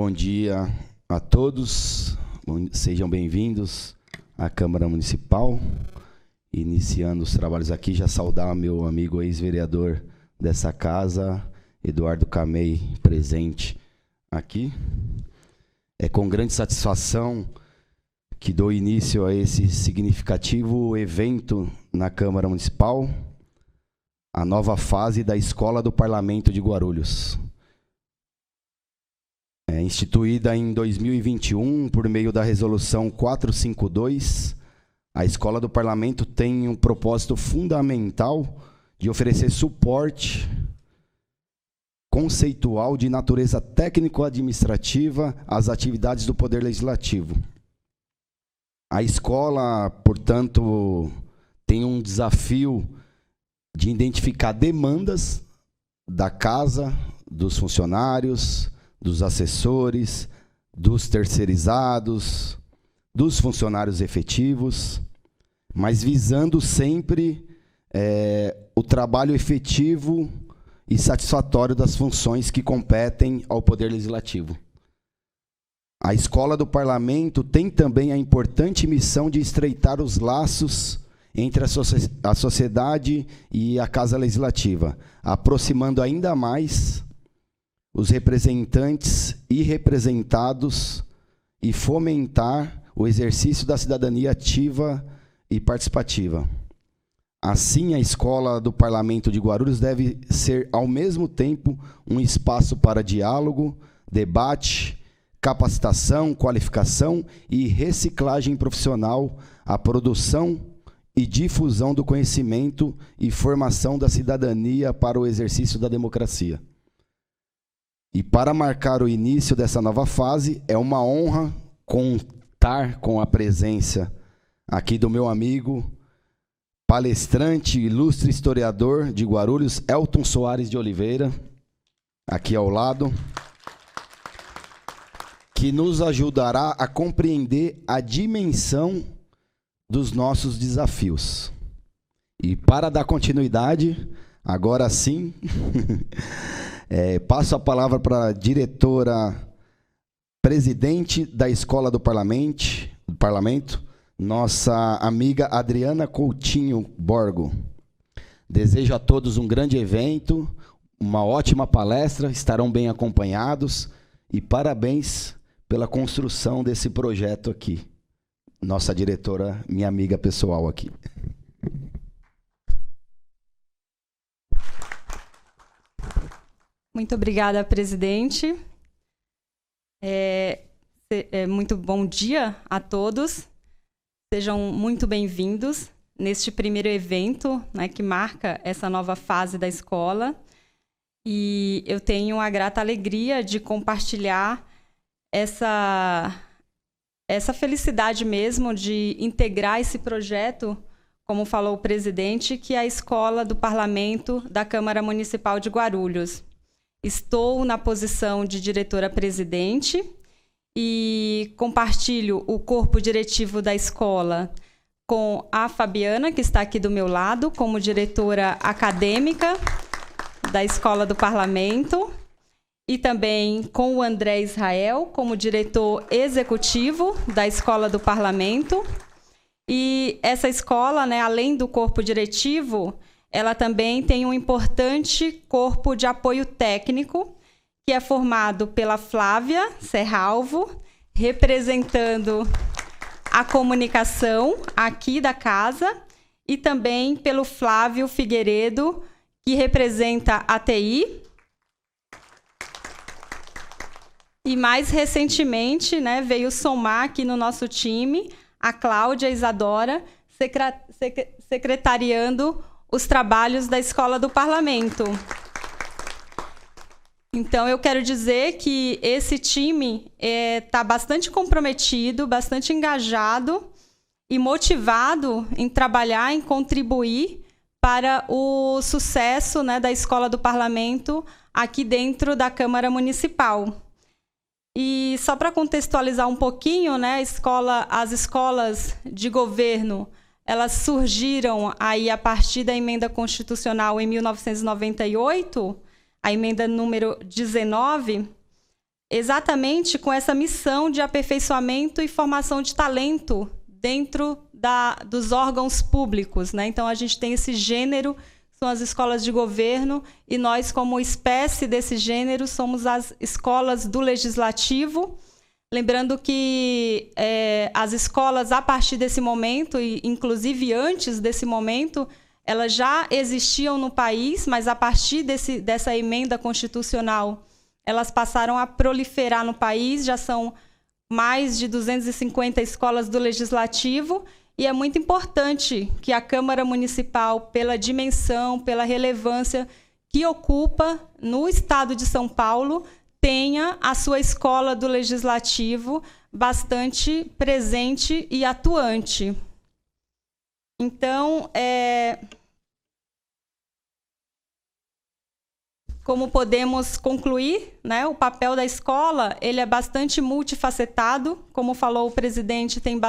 bom dia a todos. Sejam bem-vindos à Câmara Municipal. Iniciando os trabalhos aqui, já saudar meu amigo ex-vereador dessa casa, Eduardo Camei, presente aqui. É com grande satisfação que dou início a esse significativo evento na Câmara Municipal, a nova fase da Escola do Parlamento de Guarulhos. Instituída em 2021 por meio da Resolução 452, a Escola do Parlamento tem um propósito fundamental de oferecer suporte conceitual de natureza técnico-administrativa às atividades do Poder Legislativo. A escola, portanto, tem um desafio de identificar demandas da casa, dos funcionários, dos assessores, dos terceirizados, dos funcionários efetivos, mas visando sempre o trabalho efetivo e satisfatório das funções que competem ao Poder Legislativo. A Escola do Parlamento tem também a importante missão de estreitar os laços entre a sociedade e a Casa Legislativa, aproximando ainda mais os representantes e representados e fomentar o exercício da cidadania ativa e participativa. Assim, a Escola do Parlamento de Guarulhos deve ser, ao mesmo tempo, um espaço para diálogo, debate, capacitação, qualificação e reciclagem profissional, a produção e difusão do conhecimento e formação da cidadania para o exercício da democracia. E para marcar o início dessa nova fase, é uma honra contar com a presença aqui do meu amigo, palestrante, ilustre historiador de Guarulhos, Elton Soares de Oliveira, aqui ao lado, que nos ajudará a compreender a dimensão dos nossos desafios. E para dar continuidade, agora sim, passo a palavra para a diretora presidente da Escola do Parlamento, nossa amiga Adriana Coutinho Borgo. Desejo a todos um grande evento, uma ótima palestra, estarão bem acompanhados e parabéns pela construção desse projeto aqui. Nossa diretora, minha amiga pessoal aqui. Muito obrigada, presidente. Muito bom dia a todos. Sejam muito bem-vindos neste primeiro evento, né, que marca essa nova fase da escola. E eu tenho a grata alegria de compartilhar essa felicidade mesmo de integrar esse projeto, como falou o presidente, que é a Escola do Parlamento da Câmara Municipal de Guarulhos. Estou na posição de diretora-presidente e compartilho o corpo diretivo da escola com a Fabiana, que está aqui do meu lado, como diretora acadêmica da Escola do Parlamento, e também com o André Israel, como diretor executivo da Escola do Parlamento. E essa escola, né, além do corpo diretivo, ela também tem um importante corpo de apoio técnico, que é formado pela Flávia Serralvo, representando a comunicação aqui da casa, e também pelo Flávio Figueiredo, que representa a TI. E mais recentemente, né, veio somar aqui no nosso time a Cláudia Isadora, secretariando os trabalhos da Escola do Parlamento. Então, eu quero dizer que esse time está bastante comprometido, bastante engajado e motivado em trabalhar, em contribuir para o sucesso, né, da Escola do Parlamento aqui dentro da Câmara Municipal. E só para contextualizar um pouquinho, né, as escolas de governo, elas surgiram aí a partir da emenda constitucional em 1998, a emenda número 19, exatamente com essa missão de aperfeiçoamento e formação de talento dentro dos órgãos públicos, né? Então, a gente tem esse gênero, são as escolas de governo, e nós, como espécie desse gênero, somos as escolas do legislativo. Lembrando que as escolas, a partir desse momento, e inclusive antes desse momento, elas já existiam no país, mas a partir dessa emenda constitucional, elas passaram a proliferar no país, já são mais de 250 escolas do Legislativo, e é muito importante que a Câmara Municipal, pela dimensão, pela relevância que ocupa no estado de São Paulo, tenha a sua escola do Legislativo bastante presente e atuante. Então, como podemos concluir, né, o papel da escola ele é bastante multifacetado. Como falou o presidente, tem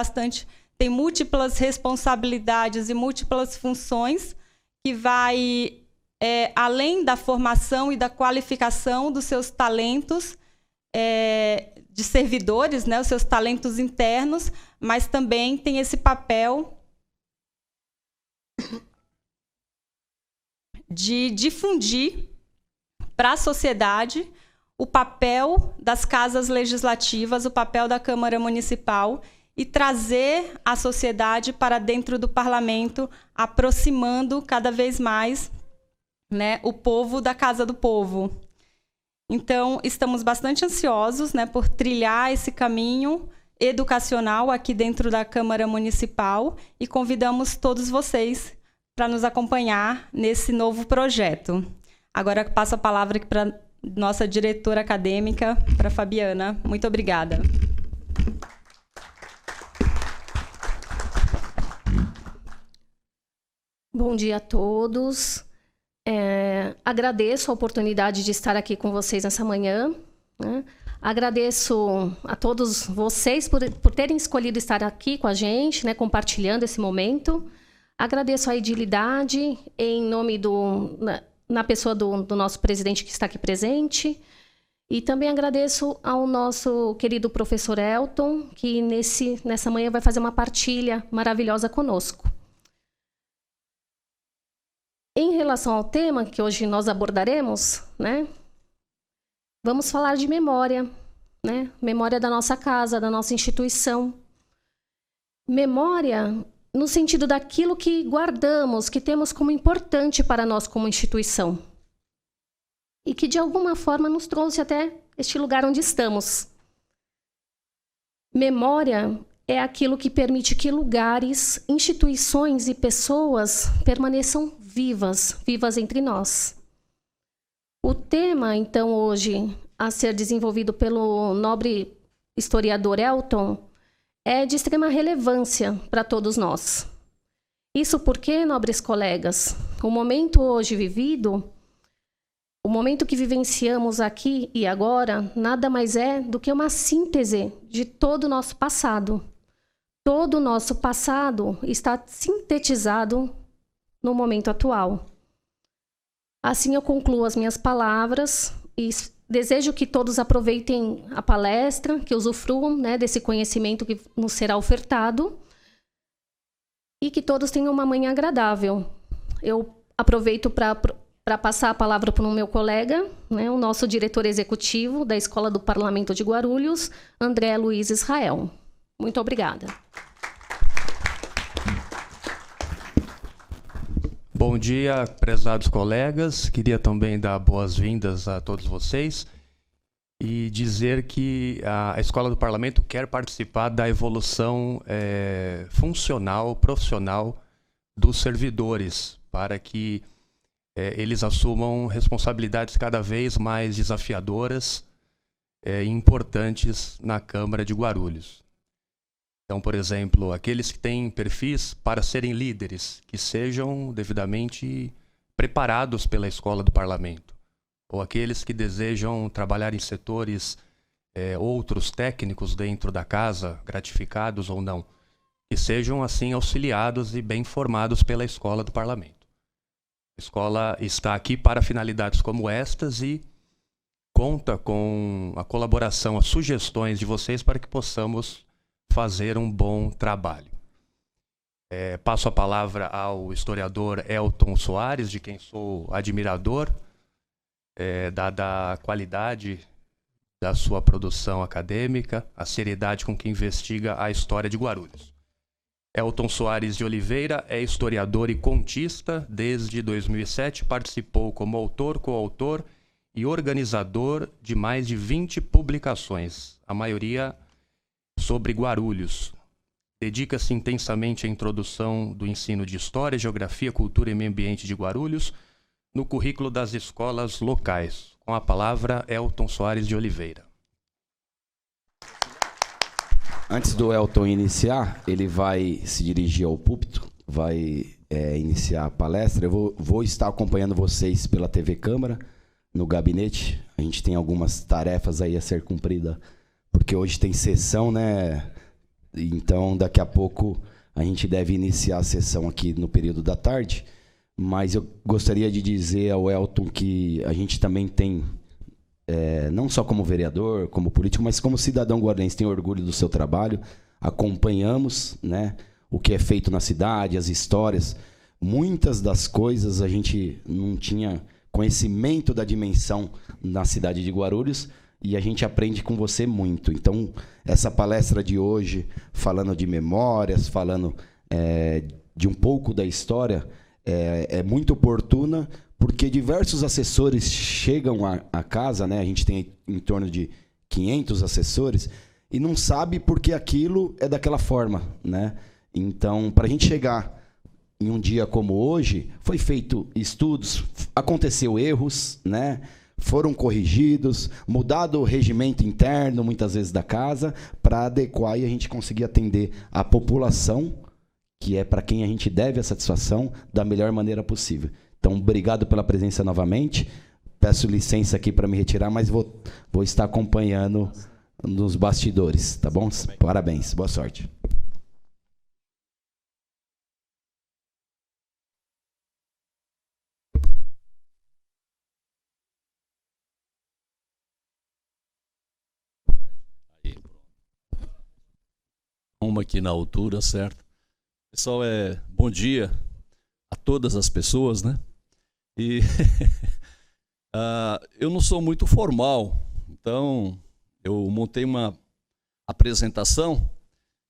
múltiplas responsabilidades e múltiplas funções que vai além da formação e da qualificação dos seus talentos de servidores, né, os seus talentos internos, mas também tem esse papel de difundir para a sociedade o papel das casas legislativas, o papel da Câmara Municipal, e trazer a sociedade para dentro do parlamento, aproximando cada vez mais, né, o povo da Casa do Povo. Então, estamos bastante ansiosos, né, por trilhar esse caminho educacional aqui dentro da Câmara Municipal, e convidamos todos vocês para nos acompanhar nesse novo projeto. Agora passo a palavra aqui para nossa diretora acadêmica, para a Fabiana. Muito obrigada. Bom dia a todos. Agradeço a oportunidade de estar aqui com vocês nessa manhã, né? Agradeço a todos vocês por terem escolhido estar aqui com a gente, né, compartilhando esse momento. Agradeço a Edilidade, em nome na pessoa do nosso presidente que está aqui presente. E também agradeço ao nosso querido professor Elton, que nessa manhã vai fazer uma partilha maravilhosa conosco. Em relação ao tema que hoje nós abordaremos, né, vamos falar de memória, né? Memória da nossa casa, da nossa instituição. Memória no sentido daquilo que guardamos, que temos como importante para nós como instituição. E que, de alguma forma, nos trouxe até este lugar onde estamos. Memória é aquilo que permite que lugares, instituições e pessoas permaneçam vivas entre nós. O tema, então, hoje, a ser desenvolvido pelo nobre historiador Elton, é de extrema relevância para todos nós. Isso porque, nobres colegas, o momento hoje vivido, o momento que vivenciamos aqui e agora, nada mais é do que uma síntese de todo o nosso passado. Todo o nosso passado está sintetizado no momento atual. Assim eu concluo as minhas palavras e desejo que todos aproveitem a palestra, que usufruam, né, desse conhecimento que nos será ofertado e que todos tenham uma manhã agradável. Eu aproveito para passar a palavra para o meu colega, né, o nosso diretor executivo da Escola do Parlamento de Guarulhos, André Luiz Israel. Muito obrigada. Bom dia, prezados colegas. Queria também dar boas-vindas a todos vocês e dizer que a Escola do Parlamento quer participar da evolução funcional, profissional dos servidores, para que eles assumam responsabilidades cada vez mais desafiadoras e importantes na Câmara de Guarulhos. Então, por exemplo, aqueles que têm perfis para serem líderes, que sejam devidamente preparados pela Escola do Parlamento. Ou aqueles que desejam trabalhar em setores outros técnicos dentro da casa, gratificados ou não, que sejam assim auxiliados e bem formados pela Escola do Parlamento. A escola está aqui para finalidades como estas e conta com a colaboração, as sugestões de vocês para que possamos fazer um bom trabalho. Passo a palavra ao historiador Elton Soares, de quem sou admirador, dada a qualidade da sua produção acadêmica, a seriedade com que investiga a história de Guarulhos. Elton Soares de Oliveira é historiador e contista. Desde 2007 participou como autor, coautor e organizador de mais de 20 publicações, a maioria sobre Guarulhos. Dedica-se intensamente à introdução do ensino de História, Geografia, Cultura e Meio Ambiente de Guarulhos no currículo das escolas locais. Com a palavra, Elton Soares de Oliveira. Antes do Elton iniciar, ele vai se dirigir ao púlpito, vai iniciar a palestra. Eu vou estar acompanhando vocês pela TV Câmara, no gabinete. A gente tem algumas tarefas aí a ser cumprida, porque hoje tem sessão, né? Então, daqui a pouco, a gente deve iniciar a sessão aqui no período da tarde. Mas eu gostaria de dizer ao Elton que a gente também tem, não só como vereador, como político, mas como cidadão guarulhense, tem orgulho do seu trabalho. Acompanhamos, né, o que é feito na cidade, as histórias. Muitas das coisas a gente não tinha conhecimento da dimensão na cidade de Guarulhos, e a gente aprende com você muito. Então, essa palestra de hoje, falando de memórias, falando de um pouco da história, é muito oportuna, porque diversos assessores chegam à casa, né? A gente tem em torno de 500 assessores, e não sabe porque aquilo é daquela forma, né? Então, para a gente chegar em um dia como hoje, foi feito estudos, aconteceu erros, né? Foram corrigidos, mudado o regimento interno, muitas vezes, da casa, para adequar e a gente conseguir atender a população, que é para quem a gente deve a satisfação, da melhor maneira possível. Então, obrigado pela presença novamente. Peço licença aqui para me retirar, mas vou estar acompanhando nos bastidores, tá bom? Parabéns, boa sorte. Uma aqui na altura, certo? Pessoal, bom dia a todas as pessoas, né? E eu não sou muito formal, então eu montei uma apresentação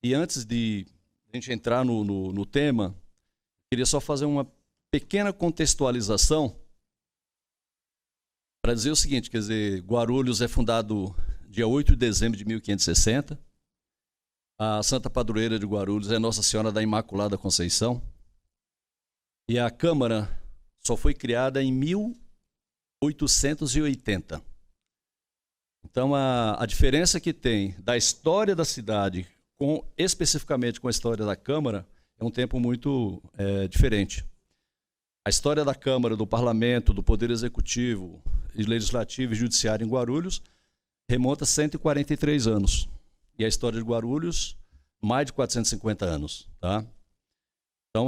e antes de a gente entrar no tema, queria só fazer uma pequena contextualização para dizer o seguinte, quer dizer, Guarulhos é fundado dia 8 de dezembro de 1560. A Santa Padroeira de Guarulhos é Nossa Senhora da Imaculada Conceição. E a Câmara só foi criada em 1880. Então, a diferença que tem da história da cidade, especificamente com a história da Câmara, é um tempo muito diferente. A história da Câmara, do Parlamento, do Poder Executivo, Legislativo e Judiciário em Guarulhos remonta a 143 anos. E a história de Guarulhos, mais de 450 anos. Tá? Então,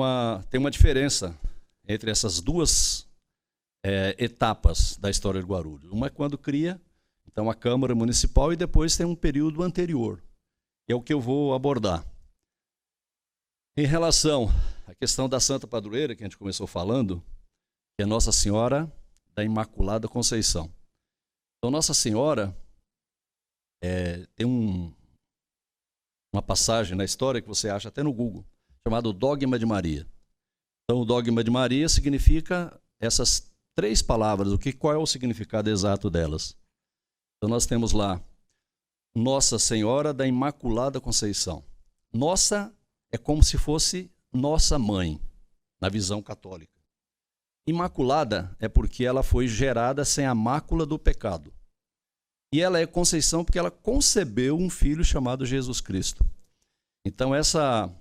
tem uma diferença entre essas duas etapas da história de Guarulhos. Uma é quando cria então, a Câmara Municipal e depois tem um período anterior. Que é o que eu vou abordar. Em relação à questão da Santa Padroeira, que a gente começou falando, que é Nossa Senhora da Imaculada Conceição. Então, Nossa Senhora tem uma passagem na história que você acha até no Google, chamado Dogma de Maria. Então, o Dogma de Maria significa essas 3 palavras. Qual é o significado exato delas? Então, nós temos lá Nossa Senhora da Imaculada Conceição. Nossa é como se fosse nossa mãe, na visão católica. Imaculada é porque ela foi gerada sem a mácula do pecado. E ela é Conceição porque ela concebeu um filho chamado Jesus Cristo. Então, essa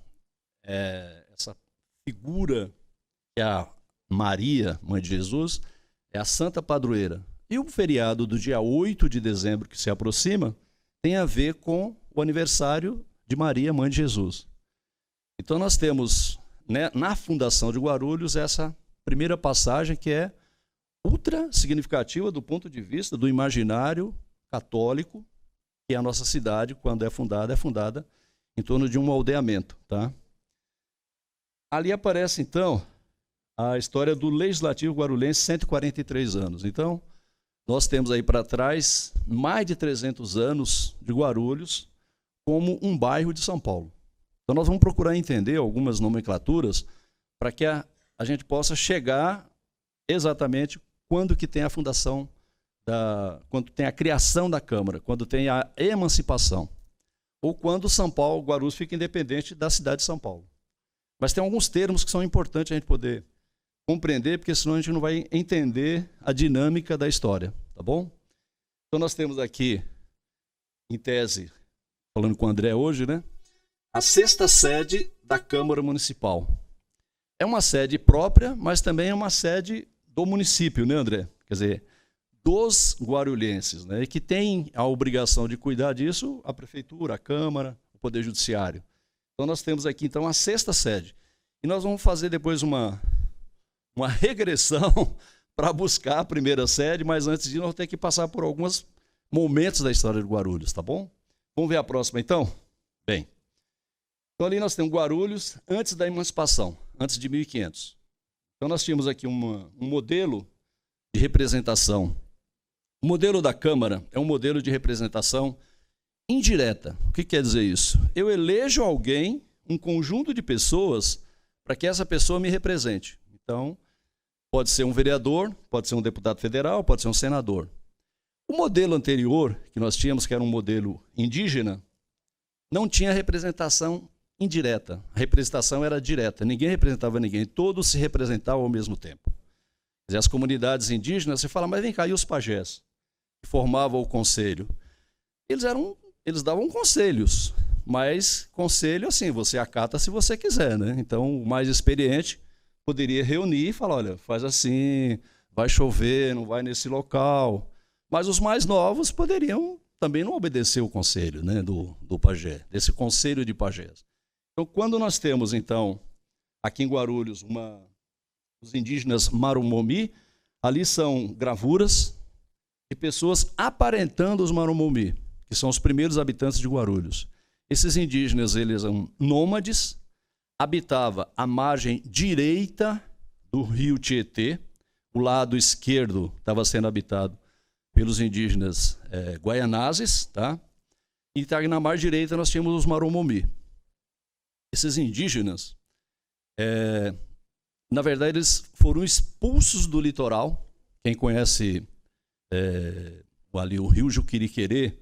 figura que é a Maria, mãe de Jesus, é a Santa Padroeira. E o feriado do dia 8 de dezembro, que se aproxima, tem a ver com o aniversário de Maria, mãe de Jesus. Então, nós temos, né, na fundação de Guarulhos, essa primeira passagem que é ultra significativa do ponto de vista do imaginário católico, que a nossa cidade, quando é fundada em torno de um aldeamento. Tá? Ali aparece, então, a história do Legislativo Guarulhense, 143 anos. Então, nós temos aí para trás mais de 300 anos de Guarulhos como um bairro de São Paulo. Então, nós vamos procurar entender algumas nomenclaturas para que a gente possa chegar exatamente quando que tem a fundação, quando tem a criação da Câmara, quando tem a emancipação, ou quando São Paulo, Guarulhos, fica independente da cidade de São Paulo. Mas tem alguns termos que são importantes a gente poder compreender, porque senão a gente não vai entender a dinâmica da história, tá bom? Então nós temos aqui, em tese, falando com o André hoje, né? A 6ª sede da Câmara Municipal. É uma sede própria, mas também é uma sede do município, né, André? Quer dizer, dos guarulhenses, né? E que tem a obrigação de cuidar disso a Prefeitura, a Câmara, o Poder Judiciário. Então nós temos aqui, então, a 6ª sede. E nós vamos fazer depois uma regressão para buscar a primeira sede, mas antes disso nós vamos ter que passar por alguns momentos da história de Guarulhos, tá bom? Vamos ver a próxima, então? Bem, então ali nós temos Guarulhos antes da emancipação, antes de 1500. Então nós tínhamos aqui um modelo de representação. O modelo da Câmara é um modelo de representação indireta. O que quer dizer isso? Eu elejo alguém, um conjunto de pessoas, para que essa pessoa me represente. Então, pode ser um vereador, pode ser um deputado federal, pode ser um senador. O modelo anterior, que nós tínhamos, que era um modelo indígena, não tinha representação indireta. A representação era direta. Ninguém representava ninguém. Todos se representavam ao mesmo tempo. Quer dizer, as comunidades indígenas, você fala, mas vem cá, e os pajés, que formavam o conselho? Eles davam conselhos, mas conselho, assim, você acata se você quiser, né? Então, o mais experiente poderia reunir e falar, olha, faz assim, vai chover, não vai nesse local. Mas os mais novos poderiam também não obedecer o conselho, né, do pajé, desse conselho de pajés. Então, quando nós temos, então, aqui em Guarulhos, os indígenas Marumomi, ali são gravuras de pessoas aparentando os Marumomi, que são os primeiros habitantes de Guarulhos. Esses indígenas, eles são nômades, habitavam a margem direita do rio Tietê, o lado esquerdo estava sendo habitado pelos indígenas guaianazes, tá? E na margem direita nós tínhamos os Marumomi. Esses indígenas, na verdade, eles foram expulsos do litoral. Quem conhece ali o rio Juquiriquerê,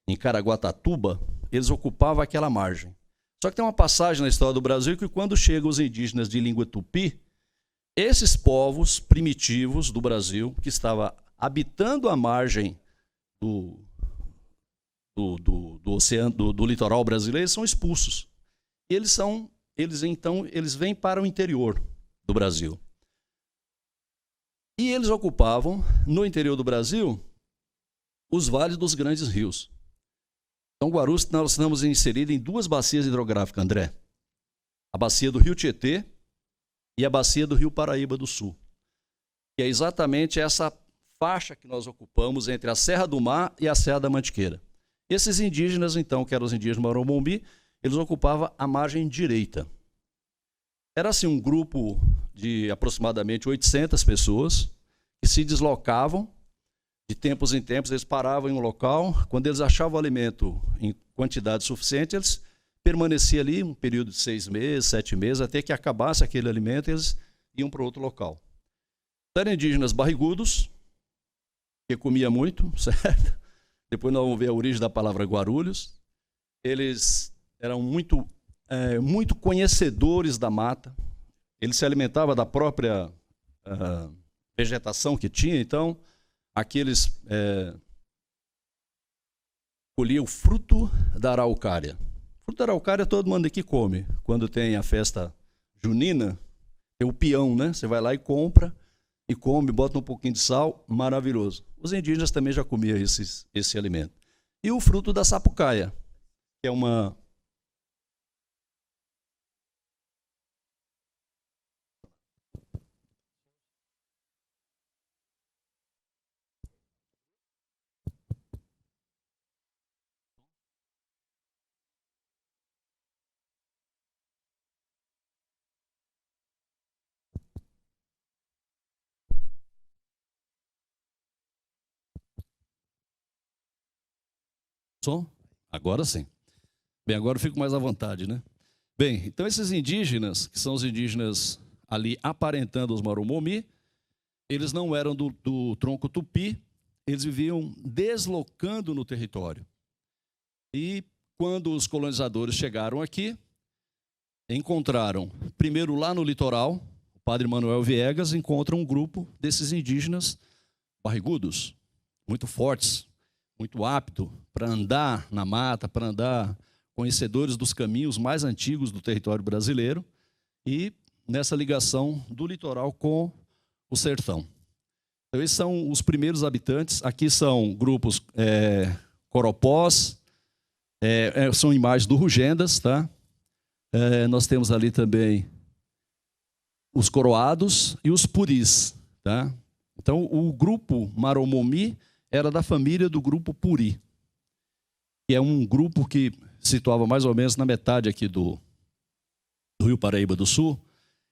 em Caraguatatuba, eles ocupavam aquela margem. Só que tem uma passagem na história do Brasil que quando chegam os indígenas de língua tupi, esses povos primitivos do Brasil, que estavam habitando a margem do oceano, do litoral brasileiro, são expulsos. E eles vêm para o interior do Brasil. E eles ocupavam, no interior do Brasil, os vales dos grandes rios. Então, Guarulhos, nós estamos inseridos em 2 bacias hidrográficas, André. A bacia do Rio Tietê e a bacia do Rio Paraíba do Sul. Que é exatamente essa faixa que nós ocupamos entre a Serra do Mar e a Serra da Mantiqueira. Esses indígenas, então, que eram os indígenas Marumomi, eles ocupavam a margem direita. Era assim um grupo de aproximadamente 800 pessoas que se deslocavam. De tempos em tempos, eles paravam em um local. Quando eles achavam o alimento em quantidade suficiente, eles permaneciam ali um período de 6 meses, 7 meses, até que acabasse aquele alimento, eles iam para outro local. Eram indígenas barrigudos, que comia muito, certo? Depois nós vamos ver a origem da palavra Guarulhos. Eles eram muito conhecedores da mata. Eles se alimentavam da própria vegetação que tinha, então aqui eles colhiam o fruto da araucária. O fruto da araucária todo mundo aqui come. Quando tem a festa junina, tem o peão, né? Você vai lá e compra, e come, bota um pouquinho de sal, maravilhoso. Os indígenas também já comiam esse alimento. E o fruto da sapucaia, que é uma... Som? Agora sim. Bem, agora eu fico mais à vontade, né? Bem, então esses indígenas, que são os indígenas ali aparentando os Marumomi, eles não eram do tronco tupi, eles viviam deslocando no território. E quando os colonizadores chegaram aqui, encontraram, primeiro lá no litoral, o padre Manuel Viegas encontra um grupo desses indígenas barrigudos, muito fortes, muito aptos para andar na mata, para andar, conhecedores dos caminhos mais antigos do território brasileiro e nessa ligação do litoral com o sertão. Então, esses são os primeiros habitantes. Aqui são grupos coropós, são imagens do Rugendas, tá? Nós temos ali também os coroados e os puris, tá? Então, o grupo Marumomi era da família do grupo Puri, que é um grupo que situava mais ou menos na metade aqui do Rio Paraíba do Sul,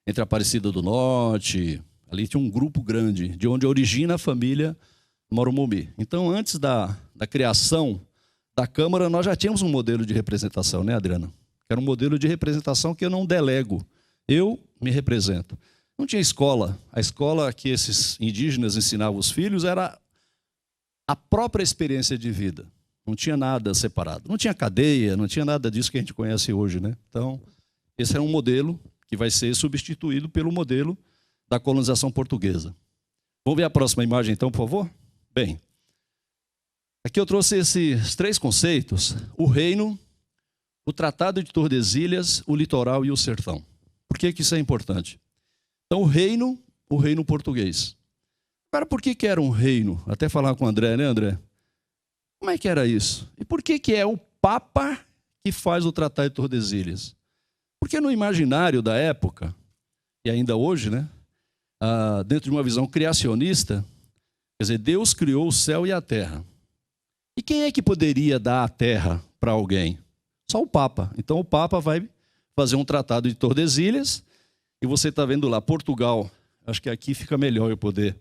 entre Aparecida do Norte. Ali tinha um grupo grande, de onde origina a família Marumomi. Então, antes da criação da Câmara, nós já tínhamos um modelo de representação, né, Adriana? Era um modelo de representação que eu não delego, eu me represento. Não tinha escola. A escola que esses indígenas ensinavam os filhos era a própria experiência de vida. Não tinha nada separado. Não tinha cadeia, não tinha nada disso que a gente conhece hoje, né? Então, esse era um modelo que vai ser substituído pelo modelo da colonização portuguesa. Vamos ver a próxima imagem, então, por favor? Bem, aqui eu trouxe esses 3 conceitos: o reino, o Tratado de Tordesilhas, o litoral e o sertão. Por que isso é importante? Então, o reino português. Agora, por que era um reino? Até falar com o André, né, André? Como é que era isso? E por que é o Papa que faz o Tratado de Tordesilhas? Porque no imaginário da época, e ainda hoje, né, dentro de uma visão criacionista, quer dizer, Deus criou o céu e a terra. E quem é que poderia dar a terra para alguém? Só o Papa. Então o Papa vai fazer um Tratado de Tordesilhas, e você está vendo lá, Portugal, acho que aqui fica melhor eu poder.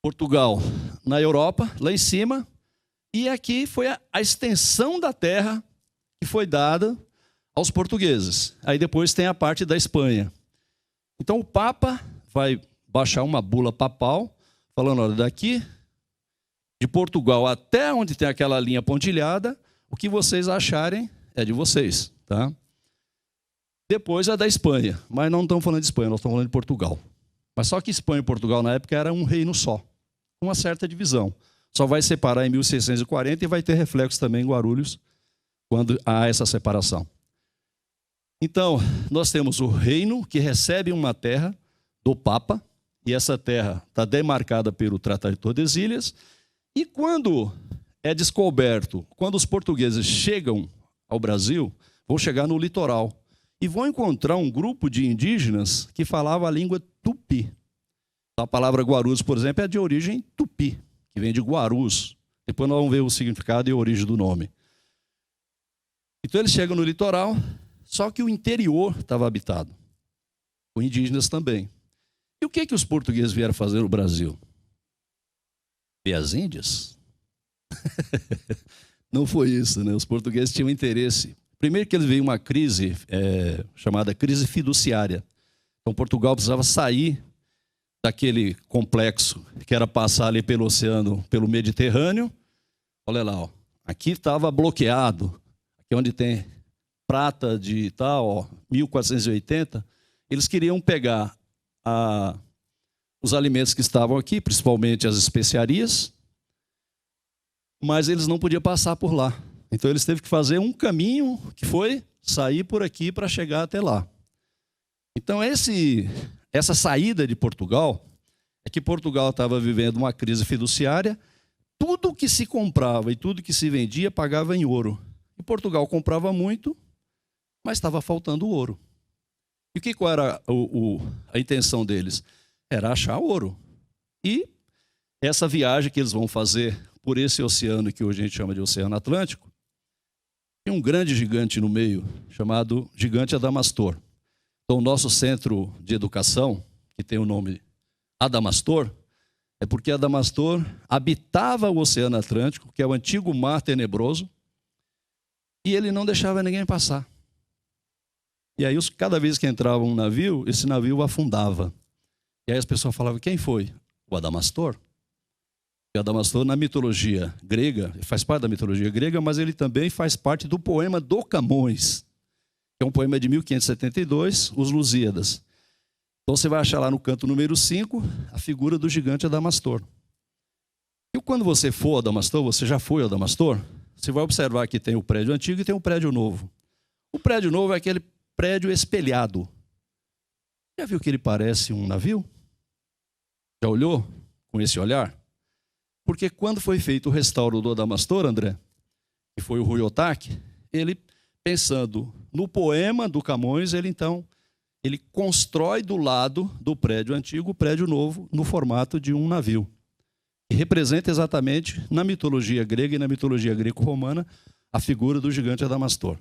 Portugal na Europa, lá em cima, e aqui foi a extensão da terra que foi dada aos portugueses. Aí depois tem a parte da Espanha. Então o Papa vai baixar uma bula papal, falando, olha, daqui de Portugal até onde tem aquela linha pontilhada, o que vocês acharem é de vocês, tá? Depois é da Espanha, mas não estamos falando de Espanha, nós estamos falando de Portugal. Mas só que Espanha e Portugal na época era um reino só, com uma certa divisão. Só vai separar em 1640 e vai ter reflexo também em Guarulhos, quando há essa separação. Então, nós temos o reino que recebe uma terra do Papa, e essa terra está demarcada pelo Tratado de Tordesilhas, e quando é descoberto, quando os portugueses chegam ao Brasil, vão chegar no litoral, e vão encontrar um grupo de indígenas que falava a língua tupi. A palavra Guarulhos, por exemplo, é de origem tupi, que vem de Guarus. Depois nós vamos ver o significado e a origem do nome. Então eles chegam no litoral, só que o interior estava habitado, com indígenas também. E o que os portugueses vieram fazer no Brasil? Ver as Índias? Não foi isso, né? Os portugueses tinham interesse. Primeiro que eles veio uma crise chamada crise fiduciária. Então Portugal precisava sair daquele complexo que era passar ali pelo oceano, pelo Mediterrâneo. Olha lá, ó. Aqui estava bloqueado, aqui onde tem prata de tal, ó, 1480. Eles queriam pegar os alimentos que estavam aqui, principalmente as especiarias, mas eles não podiam passar por lá. Então eles teve que fazer um caminho que foi sair por aqui para chegar até lá. Então essa saída de Portugal é que Portugal estava vivendo uma crise fiduciária. Tudo que se comprava e tudo que se vendia pagava em ouro. E Portugal comprava muito, mas estava faltando ouro. E qual era a intenção deles? Era achar ouro. E essa viagem que eles vão fazer por esse oceano que hoje a gente chama de Oceano Atlântico, tem um grande gigante no meio, chamado Gigante Adamastor. Então, o nosso centro de educação, que tem o nome Adamastor, é porque Adamastor habitava o Oceano Atlântico, que é o antigo Mar Tenebroso, e ele não deixava ninguém passar. E aí, cada vez que entrava um navio, esse navio afundava. E aí as pessoas falavam, quem foi? O Adamastor. E Adamastor, na mitologia grega, faz parte da mitologia grega, mas ele também faz parte do poema do Camões, que é um poema de 1572, Os Lusíadas. Então você vai achar lá no canto número 5, a figura do gigante Adamastor. E quando você for ao Adamastor, você já foi ao Adamastor, você vai observar que tem o prédio antigo e tem o prédio novo. O prédio novo é aquele prédio espelhado. Já viu que ele parece um navio? Já olhou com esse olhar? Porque quando foi feito o restauro do Adamastor, André, que foi o Rui Otaki, ele, pensando no poema do Camões, ele constrói do lado do prédio antigo o prédio novo no formato de um navio. Que representa exatamente, na mitologia grega e na mitologia greco-romana, a figura do gigante Adamastor.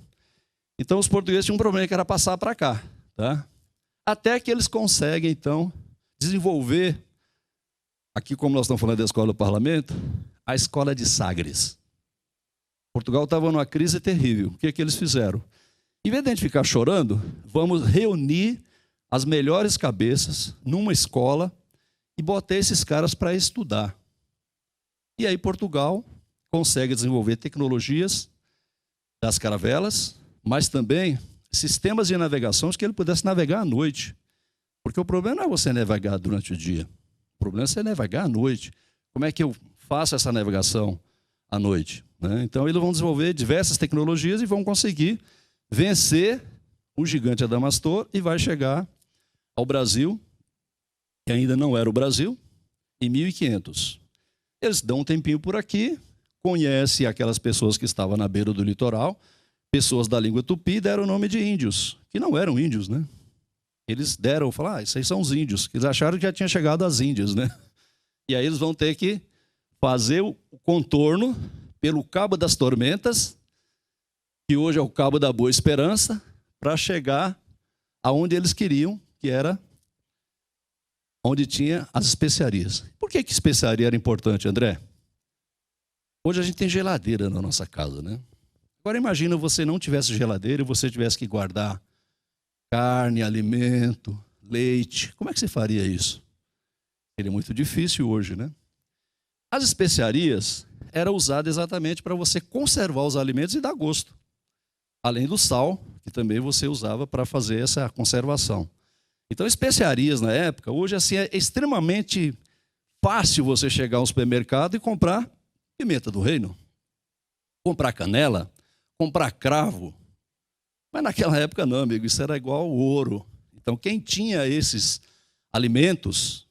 Então os portugueses tinham um problema que era passar para cá. Tá? Até que eles conseguem, então, desenvolver, aqui como nós estamos falando da escola do parlamento, a escola de Sagres. Portugal estava numa crise terrível. O que é que eles fizeram? Em vez de a gente ficar chorando, vamos reunir as melhores cabeças numa escola e botar esses caras para estudar. E aí Portugal consegue desenvolver tecnologias das caravelas, mas também sistemas de navegação que ele pudesse navegar à noite. Porque o problema não é você navegar durante o dia. O problema é você navegar à noite. Como é que eu faço essa navegação à noite? Né? Então, eles vão desenvolver diversas tecnologias e vão conseguir vencer o gigante Adamastor e vai chegar ao Brasil, que ainda não era o Brasil, em 1500. Eles dão um tempinho por aqui, conhecem aquelas pessoas que estavam na beira do litoral, pessoas da língua tupi, deram o nome de índios, que não eram índios, né? Eles falaram, isso aí são os índios. Eles acharam que já tinha chegado às Índias, né? E aí eles vão ter que fazer o contorno pelo Cabo das Tormentas, que hoje é o Cabo da Boa Esperança, para chegar aonde eles queriam, que era onde tinha as especiarias. Por que especiaria era importante, André? Hoje a gente tem geladeira na nossa casa, né? Agora imagina você não tivesse geladeira e você tivesse que guardar carne, alimento, leite. Como é que você faria isso? Seria muito difícil hoje, né? As especiarias eram usadas exatamente para você conservar os alimentos e dar gosto. Além do sal, que também você usava para fazer essa conservação. Então, especiarias na época, hoje assim, é extremamente fácil você chegar ao supermercado e comprar pimenta do reino, comprar canela, comprar cravo. Mas naquela época não, amigo, isso era igual ao ouro. Então, quem tinha esses alimentos,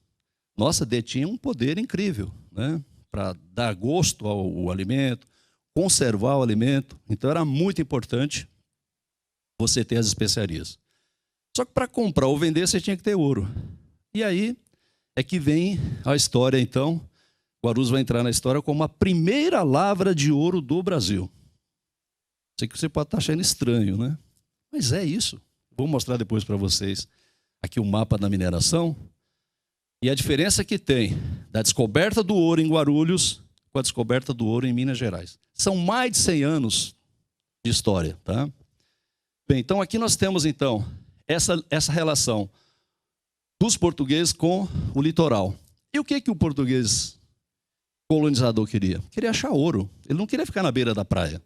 nossa, detinha um poder incrível, né? Para dar gosto ao alimento, conservar o alimento. Então, era muito importante você ter as especiarias. Só que para comprar ou vender, você tinha que ter ouro. E aí é que vem a história, então. Guarulhos vai entrar na história como a primeira lavra de ouro do Brasil. Sei que você pode estar achando estranho, né? Mas é isso. Vou mostrar depois para vocês aqui o mapa da mineração. E a diferença que tem da descoberta do ouro em Guarulhos com a descoberta do ouro em Minas Gerais. São mais de 100 anos de história, tá? Bem, então aqui nós temos, então, essa relação dos portugueses com o litoral. E o que o português colonizador queria? Queria achar ouro. Ele não queria ficar na beira da praia.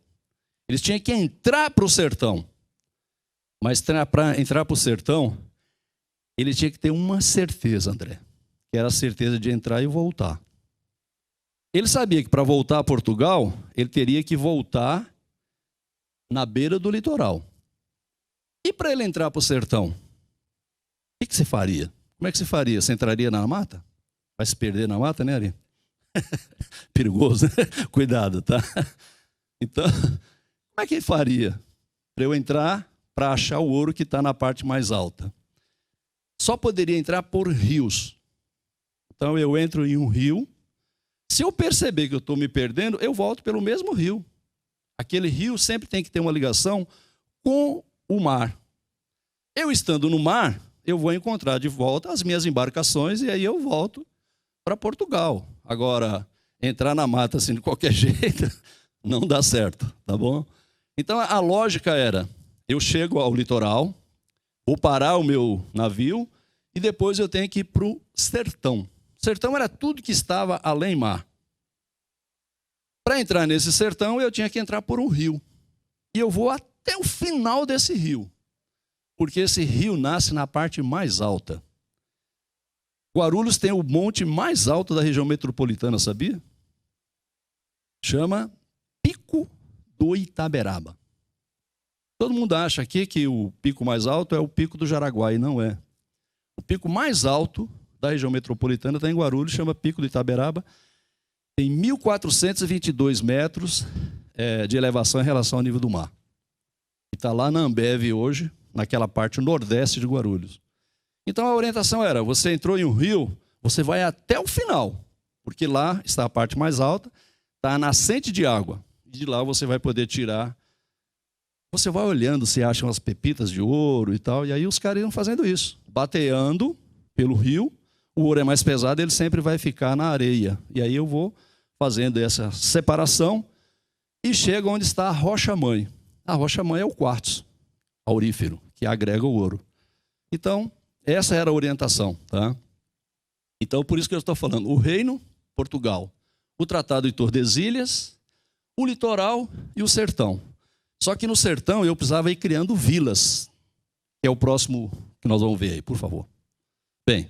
Eles tinham que entrar para o sertão. Mas para entrar para o sertão, ele tinha que ter uma certeza, André, que era a certeza de entrar e voltar. Ele sabia que para voltar a Portugal, ele teria que voltar na beira do litoral. E para ele entrar para o sertão, o que você faria? Como é que você faria? Você entraria na mata? Vai se perder na mata, né, Ari? Perigoso, né? Cuidado, tá? Então, como é que ele faria para eu entrar para achar o ouro que está na parte mais alta? Só poderia entrar por rios. Então, eu entro em um rio. Se eu perceber que eu estou me perdendo, eu volto pelo mesmo rio. Aquele rio sempre tem que ter uma ligação com o mar. Eu estando no mar, eu vou encontrar de volta as minhas embarcações e aí eu volto para Portugal. Agora, entrar na mata assim de qualquer jeito não dá certo, tá bom? Então a lógica era, eu chego ao litoral, vou parar o meu navio e depois eu tenho que ir para o sertão. Sertão era tudo que estava além mar. Para entrar nesse sertão, eu tinha que entrar por um rio. E eu vou até o final desse rio, porque esse rio nasce na parte mais alta. Guarulhos tem o monte mais alto da região metropolitana, sabia? Chama Pico do Itaberaba. Todo mundo acha aqui que o pico mais alto é o Pico do Jaraguá, e não é. O pico mais alto da região metropolitana está em Guarulhos, chama Pico do Itaberaba. Tem 1.422 metros de elevação em relação ao nível do mar. E está lá na Ambev hoje, naquela parte nordeste de Guarulhos. Então a orientação era, você entrou em um rio, você vai até o final, porque lá está a parte mais alta, está a nascente de água. E de lá você vai poder tirar. Você vai olhando se acham as pepitas de ouro e tal, e aí os caras iam fazendo isso, bateando pelo rio. O ouro é mais pesado, ele sempre vai ficar na areia. E aí eu vou fazendo essa separação e chego onde está a rocha-mãe. A rocha-mãe é o quartzo aurífero, que agrega o ouro. Então, essa era a orientação, tá? Então, por isso que eu estou falando, o reino, Portugal, o Tratado de Tordesilhas, o litoral e o sertão. Só que no sertão eu precisava ir criando vilas, que é o próximo que nós vamos ver aí, por favor. Bem,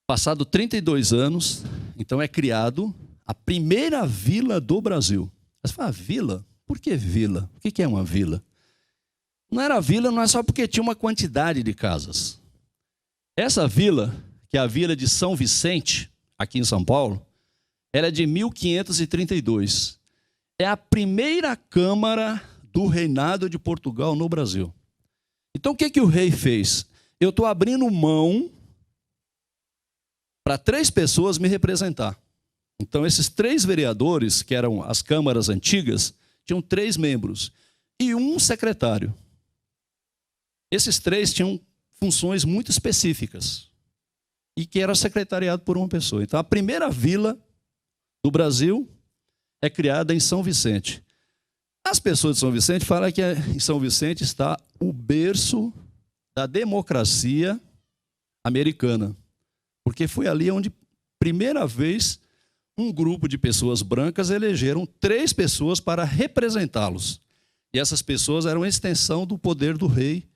passado 32 anos, então é criado a primeira vila do Brasil. Você fala, vila? Por que vila? O que é uma vila? Não era vila, não é só porque tinha uma quantidade de casas. Essa vila, que é a vila de São Vicente, aqui em São Paulo, ela é de 1532. É a primeira câmara do reinado de Portugal no Brasil. Então o que o rei fez? Eu estou abrindo mão para 3 pessoas me representar. Então esses 3 vereadores, que eram as câmaras antigas, tinham 3 membros e um secretário. Esses 3 tinham funções muito específicas e que era secretariado por uma pessoa. Então a primeira vila do Brasil é criada em São Vicente. As pessoas de São Vicente falam que em São Vicente está o berço da democracia americana, porque foi ali onde, primeira vez, um grupo de pessoas brancas elegeram 3 pessoas para representá-los. E essas pessoas eram a extensão do poder do rei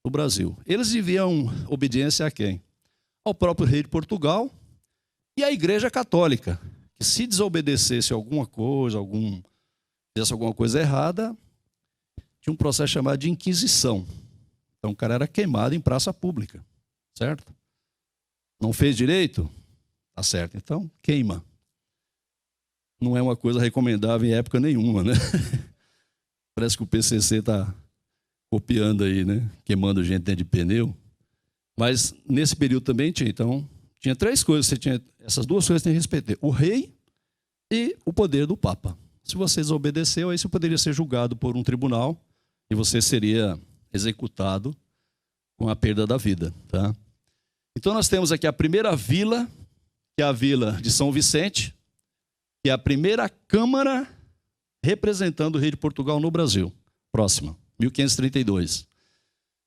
no Brasil. Eles deviam obediência a quem? Ao próprio rei de Portugal e à Igreja Católica, que se desobedecesse alguma coisa, fizesse alguma coisa errada, tinha um processo chamado de Inquisição. Então o cara era queimado em praça pública, certo? Não fez direito? Tá certo, então queima. Não é uma coisa recomendável em época nenhuma, né? Parece que o PCC está copiando aí, né? Queimando gente dentro de pneu. Mas nesse período também tinha. Então, tinha 3 coisas. Essas 2 coisas tem que respeitar: o rei e o poder do Papa. Se você desobedeceu, aí você poderia ser julgado por um tribunal e você seria executado com a perda da vida, tá? Então nós temos aqui a primeira vila, que é a vila de São Vicente, que é a primeira câmara representando o rei de Portugal no Brasil. Próxima, 1532.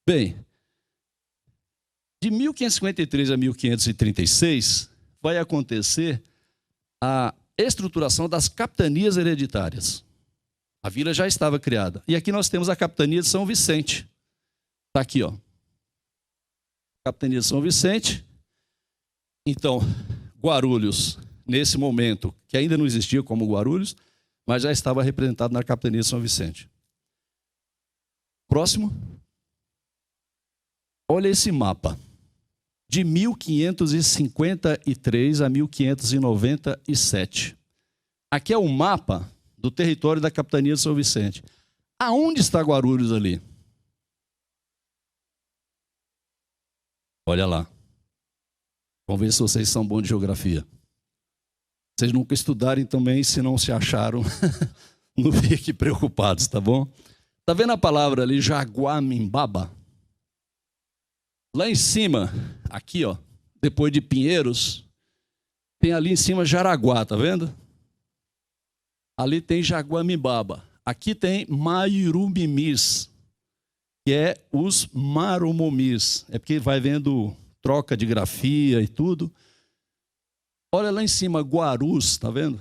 Bem, de 1553 a 1536 vai acontecer a estruturação das capitanias hereditárias. A vila já estava criada. E aqui nós temos a capitania de São Vicente. Está aqui, ó. Capitania de São Vicente. Então, Guarulhos, nesse momento, que ainda não existia como Guarulhos, mas já estava representado na capitania de São Vicente. Próximo. Olha esse mapa. De 1553 a 1597. Aqui é o mapa do território da capitania de São Vicente. Aonde está Guarulhos ali? Olha lá. Vamos ver se vocês são bons de geografia. Vocês nunca estudarem também, se não se acharam, não fiquem preocupados, tá bom? Tá vendo a palavra ali, Jaguamimbaba? Lá em cima, aqui, ó, depois de Pinheiros, tem ali em cima Jaraguá, tá vendo? Ali tem Jaguamibaba. Aqui tem Mairumimis, que é os Marumomis. É porque vai vendo troca de grafia e tudo. Olha lá em cima, Guarus, tá vendo?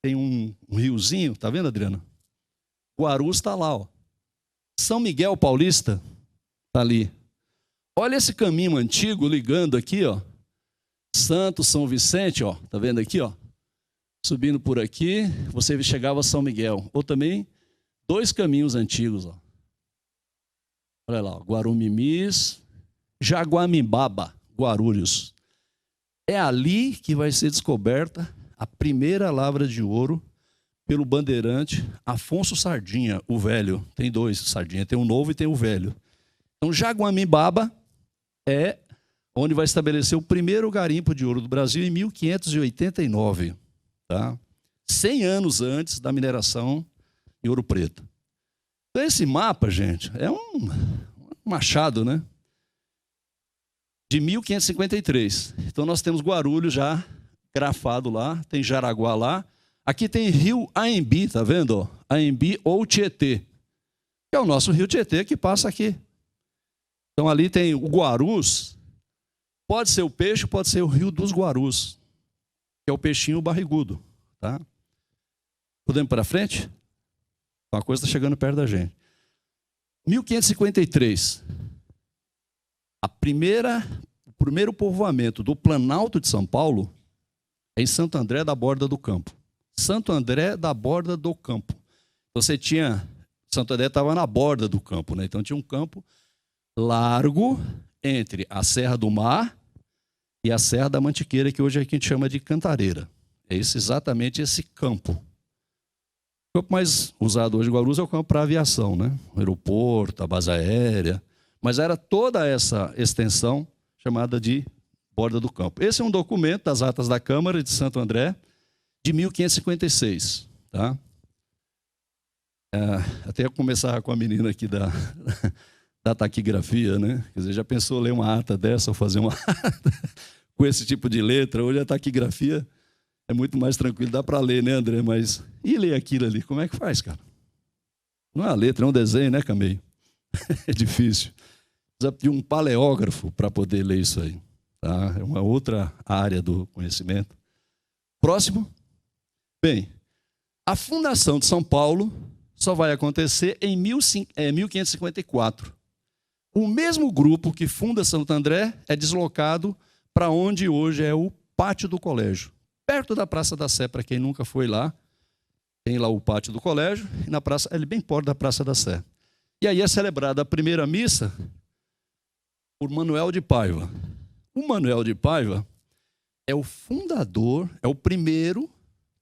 Tem um riozinho, tá vendo, Adriana? Guarus está lá, ó. São Miguel Paulista está ali. Olha esse caminho antigo ligando aqui, ó. Santos, São Vicente, ó. Tá vendo aqui, ó? Subindo por aqui, você chegava a São Miguel. Ou também 2 caminhos antigos, ó. Olha lá, ó. Guarumimis, Jaguamibaba, Guarulhos. É ali que vai ser descoberta a primeira lavra de ouro pelo bandeirante Afonso Sardinha, o velho. Tem 2 Sardinha, tem o novo e tem o velho. Então, Jaguamibaba é onde vai estabelecer o primeiro garimpo de ouro do Brasil em 1589, tá? 100 anos antes da mineração em Ouro Preto. Então, esse mapa, gente, é um machado, né? De 1553. Então, nós temos Guarulhos já grafado lá, tem Jaraguá lá. Aqui tem Rio Aembi, tá vendo? Aembi ou Tietê, que é o nosso rio Tietê que passa aqui. Então ali tem o Guarus, pode ser o peixe, pode ser o rio dos Guarus, que é o peixinho barrigudo, tá? Podemos para frente? Uma coisa está chegando perto da gente. 1553, o primeiro povoamento do Planalto de São Paulo é em Santo André da Borda do Campo. Santo André da Borda do Campo. Você tinha... Santo André estava na borda do campo, né? Então tinha um campo largo entre a Serra do Mar e a Serra da Mantiqueira, que hoje é que a gente chama de Cantareira. É exatamente esse campo. O campo mais usado hoje em Guarulhos é o campo para aviação, né? O aeroporto, a base aérea. Mas era toda essa extensão chamada de Borda do Campo. Esse é um documento das atas da Câmara de Santo André, de 1556, tá? Até ia começar com a menina aqui da taquigrafia, né? Quer dizer, já pensou ler uma ata dessa ou fazer uma ata com esse tipo de letra? Hoje a taquigrafia é muito mais tranquilo, dá para ler, né, André? Mas e ler aquilo ali? Como é que faz, cara? Não é uma letra, é um desenho, né, Camei? É difícil. Precisa de um paleógrafo para poder ler isso aí, tá? É uma outra área do conhecimento. Próximo. Bem, a fundação de São Paulo só vai acontecer em 1554. O mesmo grupo que funda Santo André é deslocado para onde hoje é o Pátio do Colégio. Perto da Praça da Sé, para quem nunca foi lá, tem lá o Pátio do Colégio, e na praça, ele bem perto da Praça da Sé. E aí é celebrada a primeira missa por Manuel de Paiva. O Manuel de Paiva é o fundador, é o primeiro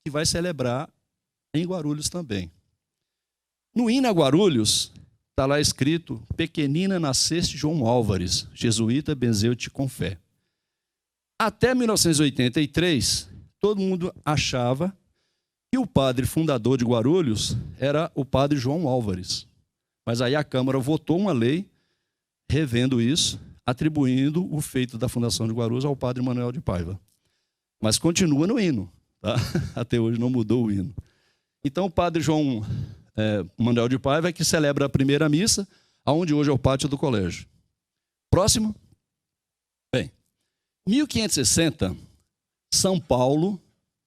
que vai celebrar em Guarulhos também. No hino a Guarulhos, está lá escrito: pequenina nasceste João Álvares, jesuíta benzeu-te com fé. Até 1983, todo mundo achava que o padre fundador de Guarulhos era o padre João Álvares. Mas aí a Câmara votou uma lei revendo isso, atribuindo o feito da fundação de Guarulhos ao padre Manuel de Paiva. Mas continua no hino, tá? Até hoje não mudou o hino. Então o padre João Manuel de Paiva é que celebra a primeira missa, aonde hoje é o Pátio do Colégio. Próximo. Bem, 1560, São Paulo,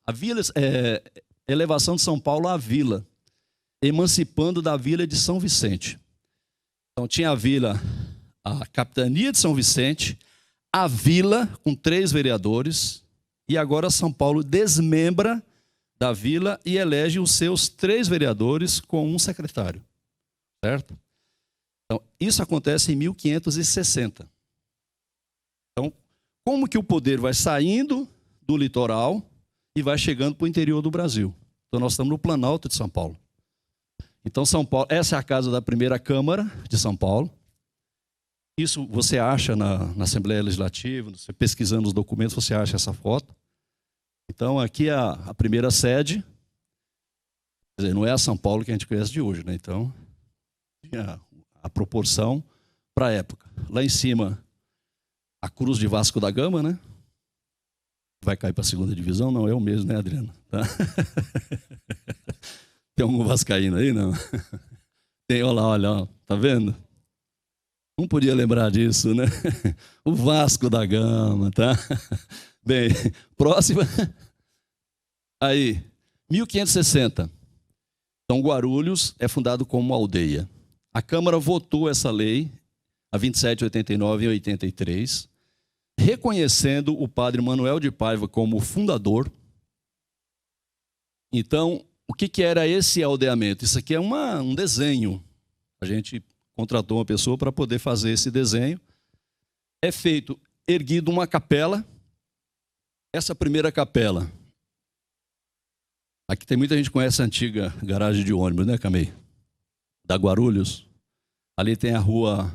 a vila, elevação de São Paulo à vila, emancipando da vila de São Vicente. Então tinha a vila, a capitania de São Vicente, a vila com 3 vereadores, e agora São Paulo desmembra da vila e elege os seus 3 vereadores com um secretário. Certo? Então, isso acontece em 1560. Então, como que o poder vai saindo do litoral e vai chegando para o interior do Brasil? Então, nós estamos no Planalto de São Paulo. Então, São Paulo, essa é a casa da primeira Câmara de São Paulo. Isso você acha na Assembleia Legislativa, você pesquisando os documentos, você acha essa foto. Então, aqui é a primeira sede. Quer dizer, não é a São Paulo que a gente conhece de hoje, né? Então, tinha a proporção para a época. Lá em cima, a Cruz de Vasco da Gama, né? Vai cair para a segunda divisão? Não, é o mesmo, né, Adriano? Tá? Tem algum vascaíno aí, não? Tem, olha lá, tá vendo? Não podia lembrar disso, né? O Vasco da Gama, tá? Bem, próxima. Aí, 1560. Então, Guarulhos é fundado como aldeia. A Câmara votou essa lei, a 2789 e 83, reconhecendo o padre Manuel de Paiva como fundador. Então, o que era esse aldeamento? Isso aqui é um desenho. A gente contratou uma pessoa para poder fazer esse desenho. É feito, erguido uma capela. Essa primeira capela. Aqui tem muita gente que conhece a antiga garagem de ônibus, né, Camei? Da Guarulhos. Ali tem a rua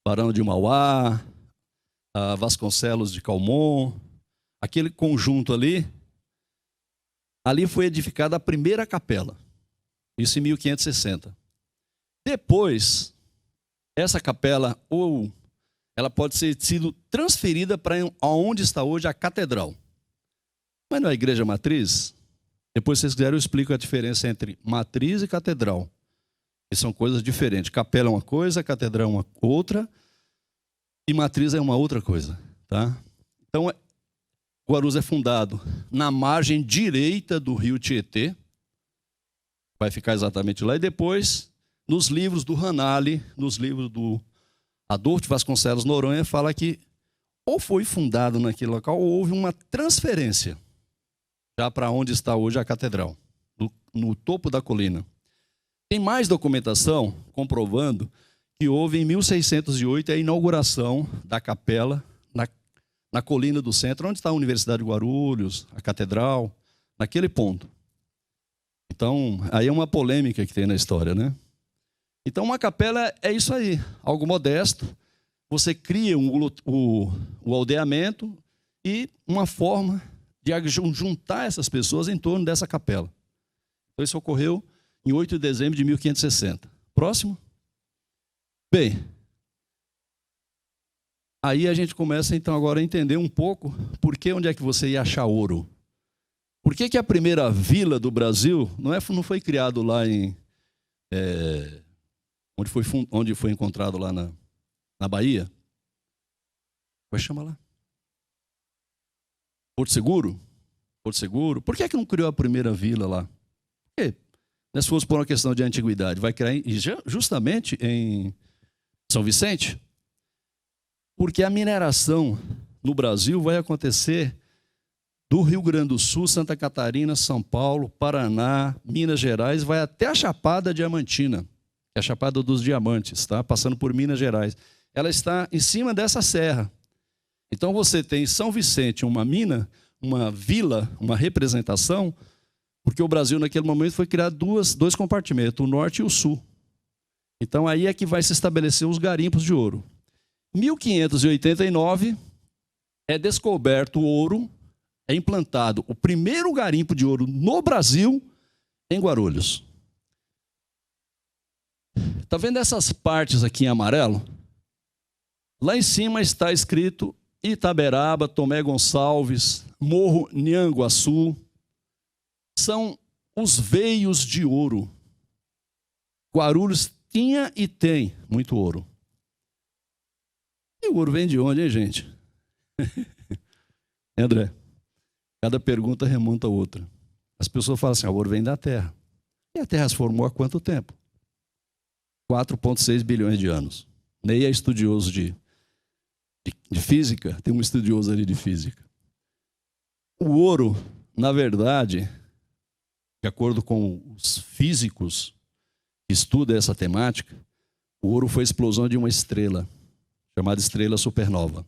Barão de Mauá, a Vasconcelos de Calmon. Aquele conjunto ali foi edificada a primeira capela. Isso em 1560. Depois, essa capela, ou ela pode ter sido transferida para onde está hoje a catedral. Mas não é a igreja matriz? Depois, se vocês quiserem, eu explico a diferença entre matriz e catedral. Que são coisas diferentes. Capela é uma coisa, catedral é uma outra, e matriz é uma outra coisa. Tá? Então, Guarulhos é fundado na margem direita do rio Tietê. Vai ficar exatamente lá. E depois, nos livros do Ranalli, nos livros do Adolfo de Vasconcelos Noronha, fala que ou foi fundado naquele local ou houve uma transferência já para onde está hoje a catedral, no topo da colina. Tem mais documentação comprovando que houve em 1608 a inauguração da capela na colina do centro, onde está a Universidade de Guarulhos, a catedral, naquele ponto. Então, aí é uma polêmica que tem na história, né? Então, uma capela é isso aí, algo modesto. Você cria o aldeamento e uma forma de juntar essas pessoas em torno dessa capela. Então, isso ocorreu em 8 de dezembro de 1560. Próximo. Bem, aí a gente começa, então, agora a entender um pouco onde é que você ia achar ouro. Por que a primeira vila do Brasil não foi criado lá em... onde foi encontrado lá na Bahia? Como é que chama lá? Porto Seguro? Porto Seguro. Por que não criou a primeira vila lá? Por quê? Se fosse por uma questão de antiguidade, vai criar justamente em São Vicente? Porque a mineração no Brasil vai acontecer do Rio Grande do Sul, Santa Catarina, São Paulo, Paraná, Minas Gerais, vai até a Chapada Diamantina, que é a Chapada dos Diamantes, tá? Passando por Minas Gerais. Ela está em cima dessa serra. Então você tem em São Vicente uma mina, uma vila, uma representação, porque o Brasil naquele momento foi criar dois compartimentos, o norte e o sul. Então aí é que vai se estabelecer os garimpos de ouro. Em 1589 é descoberto o ouro, é implantado o primeiro garimpo de ouro no Brasil em Guarulhos. Está vendo essas partes aqui em amarelo? Lá em cima está escrito Itaberaba, Tomé Gonçalves, Morro Nhanguaçu. São os veios de ouro. Guarulhos tinha e tem muito ouro. E o ouro vem de onde, hein, gente? André, cada pergunta remonta a outra. As pessoas falam assim, o ouro vem da Terra. E a Terra se formou há quanto tempo? 4,6 bilhões de anos. Ney é estudioso de física, tem um estudioso ali de física. O ouro, na verdade, de acordo com os físicos que estudam essa temática, o ouro foi a explosão de uma estrela, chamada estrela supernova.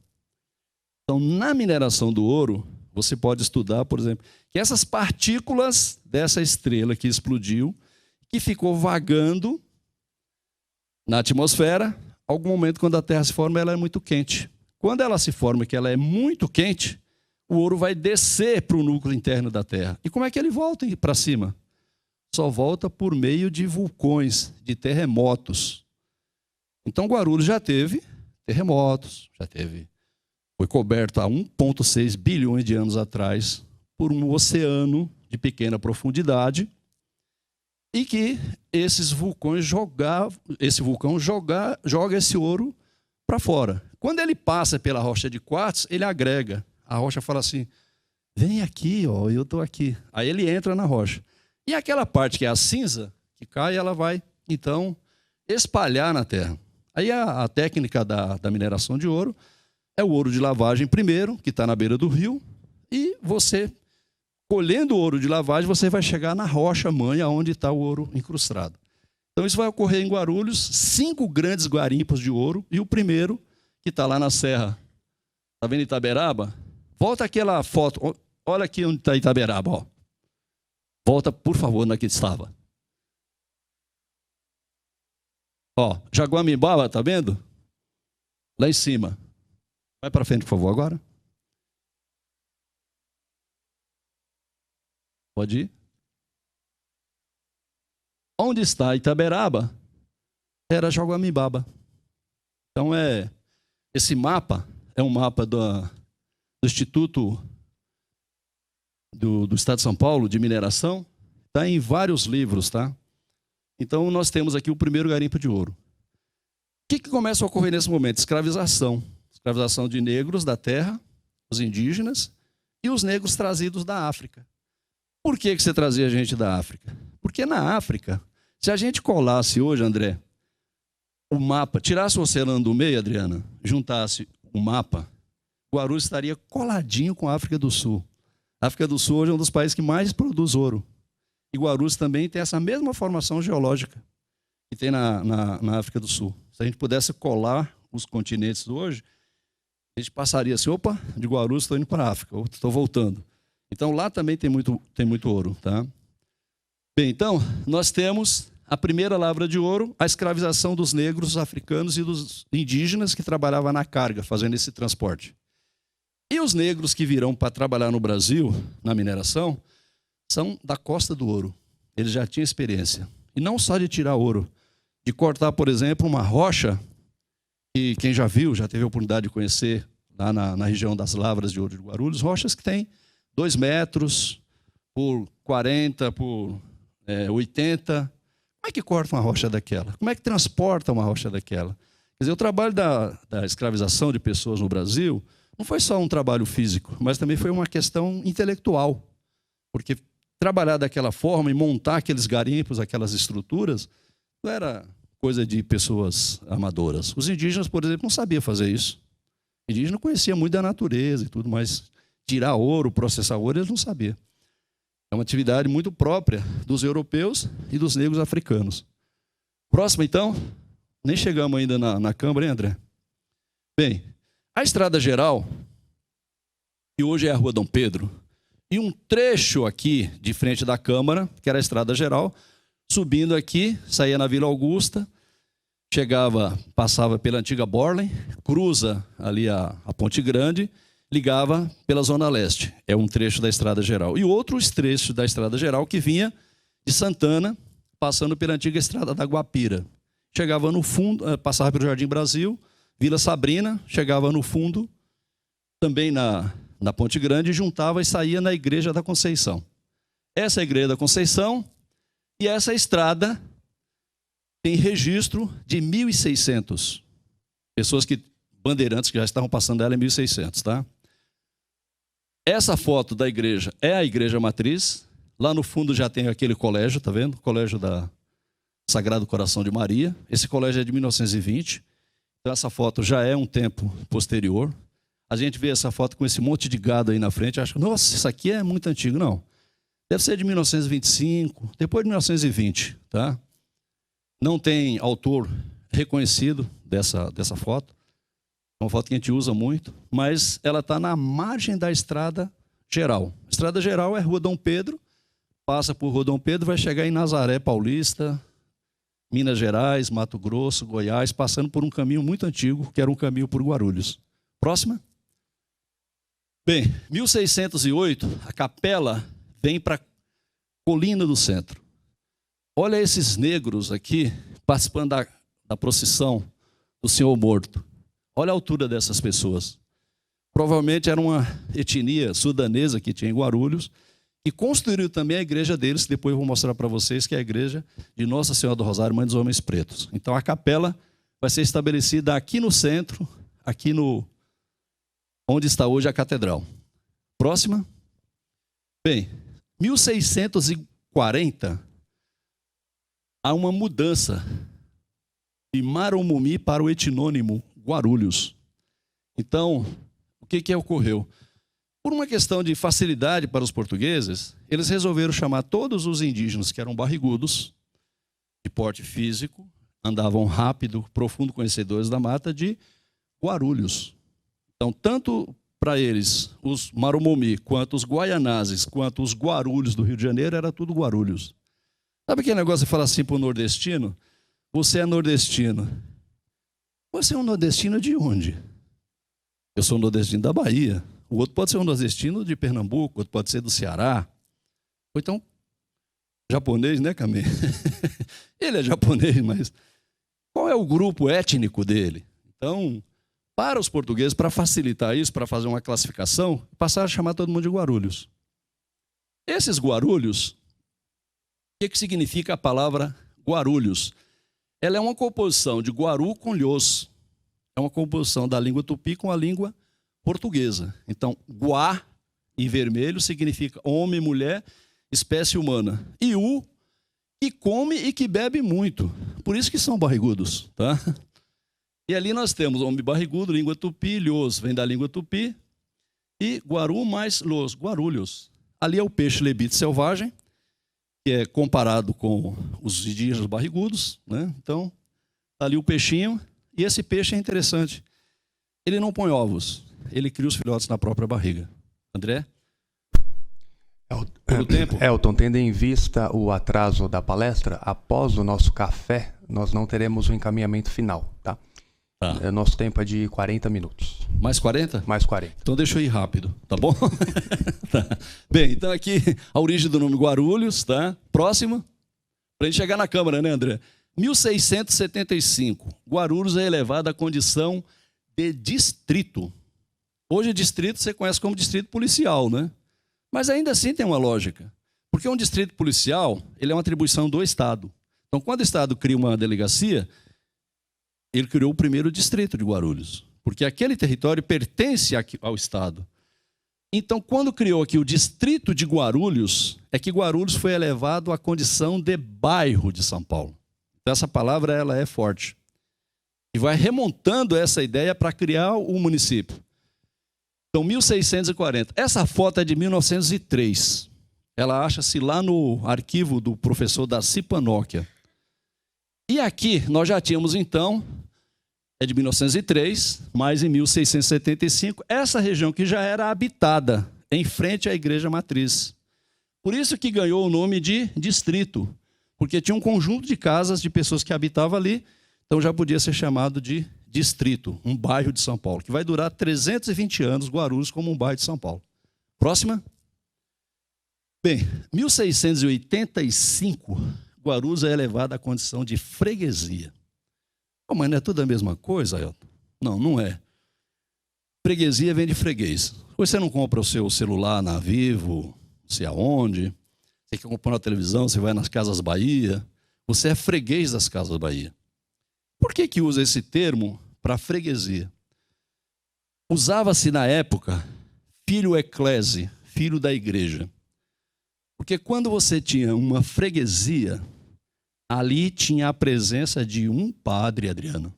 Então, na mineração do ouro, você pode estudar, por exemplo, que essas partículas dessa estrela que explodiu, que ficou vagando na atmosfera, algum momento, quando a Terra se forma, ela é muito quente. Quando ela se forma, que ela é muito quente, o ouro vai descer para o núcleo interno da Terra. E como é que ele volta para cima? Só volta por meio de vulcões, de terremotos. Então, Guarulhos já teve terremotos, já teve foi coberto há 1,6 bilhões de anos atrás por um oceano de pequena profundidade e que esse vulcão joga esse ouro para fora. Quando ele passa pela rocha de quartzo, ele agrega. A rocha fala assim, vem aqui, ó, eu estou aqui. Aí ele entra na rocha. E aquela parte que é a cinza, que cai, ela vai, então, espalhar na terra. Aí a técnica da mineração de ouro é o ouro de lavagem primeiro, que está na beira do rio, e você, colhendo o ouro de lavagem, você vai chegar na rocha mãe, onde está o ouro incrustado. Então isso vai ocorrer em Guarulhos, 5 grandes garimpos de ouro, e o primeiro, que está lá na serra, está vendo Itaberaba? Volta aquela foto, olha aqui onde está Itaberaba, ó. Volta, por favor, onde estava. Ó, Jaguamibaba, tá vendo? Lá em cima. Vai para frente, por favor, agora. Pode ir. Onde está Itaberaba, era Jaguamibaba. Então, esse mapa é um mapa do Instituto do Estado de São Paulo, de mineração. Está em vários livros, tá? Então, nós temos aqui o primeiro garimpo de ouro. O que começa a ocorrer nesse momento? Escravização. Escravização de negros da terra, os indígenas, e os negros trazidos da África. Por que você trazia gente da África? Porque na África, se a gente colasse hoje, André, o mapa, tirasse o oceano do meio, Adriana, juntasse o mapa, Guarulhos estaria coladinho com a África do Sul. A África do Sul hoje é um dos países que mais produz ouro. E Guarulhos também tem essa mesma formação geológica que tem na África do Sul. Se a gente pudesse colar os continentes hoje, a gente passaria assim, opa, de Guarulhos estou indo para a África, estou voltando. Então lá também tem muito ouro. Tá? Bem, então, nós temos a primeira lavra de ouro, a escravização dos negros, africanos e dos indígenas que trabalhavam na carga, fazendo esse transporte. E os negros que virão para trabalhar no Brasil, na mineração, são da Costa do Ouro. Eles já tinham experiência. E não só de tirar ouro, de cortar, por exemplo, uma rocha, que quem já viu, já teve a oportunidade de conhecer lá na região das lavras de ouro de Guarulhos, rochas que têm 2 metros por 40, por 80. Como é que corta uma rocha daquela? Como é que transporta uma rocha daquela? Quer dizer, o trabalho da escravização de pessoas no Brasil não foi só um trabalho físico, mas também foi uma questão intelectual. Porque trabalhar daquela forma e montar aqueles garimpos, aquelas estruturas, não era coisa de pessoas amadoras. Os indígenas, por exemplo, não sabiam fazer isso. O indígena conhecia muito da natureza e tudo, mas tirar ouro, processar ouro, eles não sabiam. É uma atividade muito própria dos europeus e dos negros africanos. Próximo, então. Nem chegamos ainda na Câmara, hein, André? Bem, a Estrada Geral, que hoje é a Rua Dom Pedro, e um trecho aqui de frente da Câmara, que era a Estrada Geral, subindo aqui, saía na Vila Augusta, passava pela antiga Borlen, cruza ali a Ponte Grande, ligava pela Zona Leste. É um trecho da Estrada Geral. E outro trecho da Estrada Geral que vinha de Santana, passando pela antiga Estrada da Guapira. Chegava no fundo, passava pelo Jardim Brasil, Vila Sabrina, chegava no fundo, também na Ponte Grande, juntava e saía na Igreja da Conceição. Essa é a Igreja da Conceição, e essa estrada tem registro de 1.600 pessoas bandeirantes que já estavam passando ela em 1.600, tá? Essa foto da igreja é a igreja matriz. Lá no fundo já tem aquele colégio, tá vendo? Colégio da Sagrado Coração de Maria. Esse colégio é de 1920. Então essa foto já é um tempo posterior. A gente vê essa foto com esse monte de gado aí na frente, acha, nossa, isso aqui é muito antigo. Não. Deve ser de 1925, depois de 1920, tá? Não tem autor reconhecido dessa foto. É uma foto que a gente usa muito, mas ela está na margem da Estrada Geral. Estrada Geral é Rua Dom Pedro, passa por Rua Dom Pedro, vai chegar em Nazaré Paulista, Minas Gerais, Mato Grosso, Goiás, passando por um caminho muito antigo, que era um caminho por Guarulhos. Próxima. Bem, 1608, a capela vem para Colina do Centro. Olha esses negros aqui participando da procissão do Senhor Morto. Olha a altura dessas pessoas. provavelmente era uma etnia sudanesa que tinha em Guarulhos, e construiu também a igreja deles, que depois eu vou mostrar para vocês, que é a igreja de Nossa Senhora do Rosário, Mãe dos Homens Pretos. Então a capela vai ser estabelecida aqui no centro, aqui no onde está hoje a catedral. Próxima. Bem, 1640, há uma mudança de Marumumi para o etnônimo Guarulhos. Então, o que ocorreu? Por uma questão de facilidade para os portugueses, eles resolveram chamar todos os indígenas que eram barrigudos, de porte físico, andavam rápido, profundo conhecedores da mata, de Guarulhos. Então, tanto para eles, os Marumumi, quanto os Guaianazes, quanto os Guarulhos do Rio de Janeiro, era tudo Guarulhos. Sabe aquele negócio de falar assim para o nordestino? Você é nordestino. Você é um nordestino de onde? Eu sou nordestino da Bahia. O outro pode ser um nordestino de Pernambuco, outro pode ser do Ceará. Ou então, japonês, né, Camê? Ele é japonês, mas qual é o grupo étnico dele? Então, para os portugueses, para facilitar isso, para fazer uma classificação, passaram a chamar todo mundo de Guarulhos. Esses Guarulhos, o que significa a palavra Guarulhos? Ela é uma composição de Guaru com Lhos. É uma composição da língua tupi com a língua portuguesa. Então, Guá, em vermelho, significa homem, mulher, espécie humana. E U, que come e que bebe muito. Por isso que são barrigudos, tá? E ali nós temos homem barrigudo, língua tupi, Lhos vem da língua tupi, e Guaru mais Lhos, Guarulhos. Ali é o peixe lebite selvagem, que é comparado com os indígenas barrigudos, né? Então, tá ali o peixinho, e esse peixe é interessante. Ele não põe ovos, ele cria os filhotes na própria barriga. André? Pelo tempo? Elton, tendo em vista o atraso da palestra, após o nosso café, nós não teremos o encaminhamento final, tá? Tá. Nosso tempo é de 40 minutos. Mais 40? Mais 40. Então deixa eu ir rápido, tá bom? Tá. Bem, então aqui a origem do nome Guarulhos, tá? Próximo. Para a gente chegar na Câmara, né, André? 1675. Guarulhos é elevado à condição de distrito. Hoje distrito você conhece como distrito policial, né? Mas ainda assim tem uma lógica. Porque um distrito policial, ele é uma atribuição do Estado. Então, quando o Estado cria uma delegacia, ele criou o primeiro distrito de Guarulhos. Porque aquele território pertence ao Estado. Então, quando criou aqui o distrito de Guarulhos, é que Guarulhos foi elevado à condição de bairro de São Paulo. Então, essa palavra ela é forte. E vai remontando essa ideia para criar o município. Então, 1640. Essa foto é de 1903. Ela acha-se lá no arquivo do professor Darcy Panóquia. E aqui nós já tínhamos, então, é de 1903, mas em 1675, essa região que já era habitada, em frente à igreja matriz. Por isso que ganhou o nome de distrito, porque tinha um conjunto de casas de pessoas que habitavam ali, então já podia ser chamado de distrito, um bairro de São Paulo, que vai durar 320 anos, Guarulhos, como um bairro de São Paulo. Próxima. Bem, 1685, Guarulhos é elevado à condição de freguesia. Oh, mas não é tudo a mesma coisa, Elton? Não, não é. Freguesia vem de freguês. Você não compra o seu celular na Vivo, não sei aonde. Você quer comprar uma televisão, você vai nas Casas Bahia. Você é freguês das Casas Bahia. Por que usa esse termo para freguesia? Usava-se na época filho eclese, filho da igreja. Porque quando você tinha uma freguesia, ali tinha a presença de um padre, Adriano.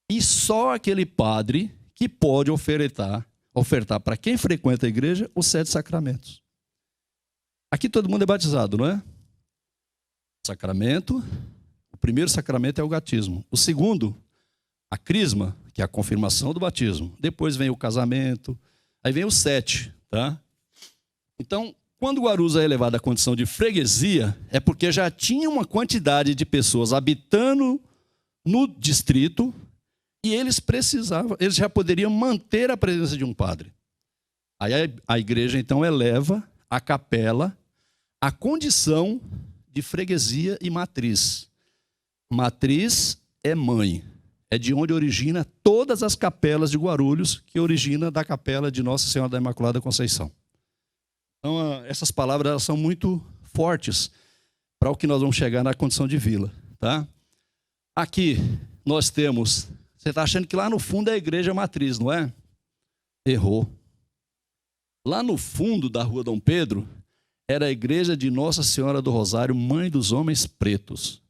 E só aquele padre que pode ofertar para quem frequenta a igreja os 7 sacramentos. Aqui todo mundo é batizado, não é? Sacramento. O primeiro sacramento é o batismo. O segundo, a crisma, que é a confirmação do batismo. Depois vem o casamento. Aí vem o 7, tá? Então, quando Guarulhos é elevado à condição de freguesia, é porque já tinha uma quantidade de pessoas habitando no distrito e eles já poderiam manter a presença de um padre. Aí a igreja, então, eleva a capela à condição de freguesia e matriz. Matriz é mãe. É de onde origina todas as capelas de Guarulhos, que origina da capela de Nossa Senhora da Imaculada Conceição. Então, essas palavras elas são muito fortes para o que nós vamos chegar na condição de vila. Tá? Aqui nós temos... Você está achando que lá no fundo é a igreja matriz, não é? Errou. Lá no fundo da Rua Dom Pedro era a igreja de Nossa Senhora do Rosário, Mãe dos Homens Pretos.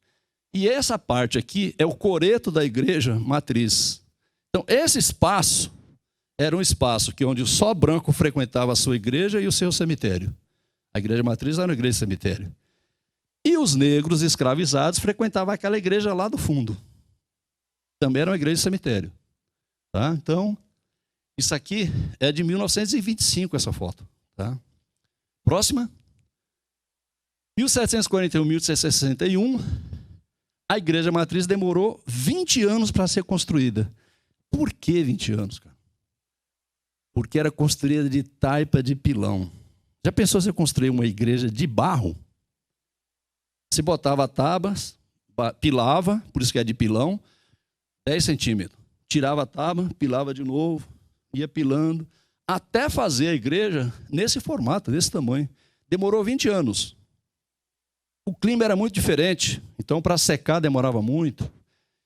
E essa parte aqui é o coreto da igreja matriz. Então, esse espaço era um espaço que onde só branco frequentava a sua igreja e o seu cemitério. A igreja matriz era uma igreja cemitério. E os negros escravizados frequentavam aquela igreja lá do fundo. Também era uma igreja cemitério. Tá? Então, isso aqui é de 1925, essa foto. Tá? Próxima. 1741, 1761, a igreja matriz demorou 20 anos para ser construída. Por que 20 anos, cara? Porque era construída de taipa de pilão. Já pensou você construir uma igreja de barro? Se botava tábuas, pilava, por isso que é de pilão, 10 centímetros. Tirava a tábua, pilava de novo, ia pilando, até fazer a igreja nesse formato, desse tamanho. Demorou 20 anos. O clima era muito diferente, então para secar demorava muito.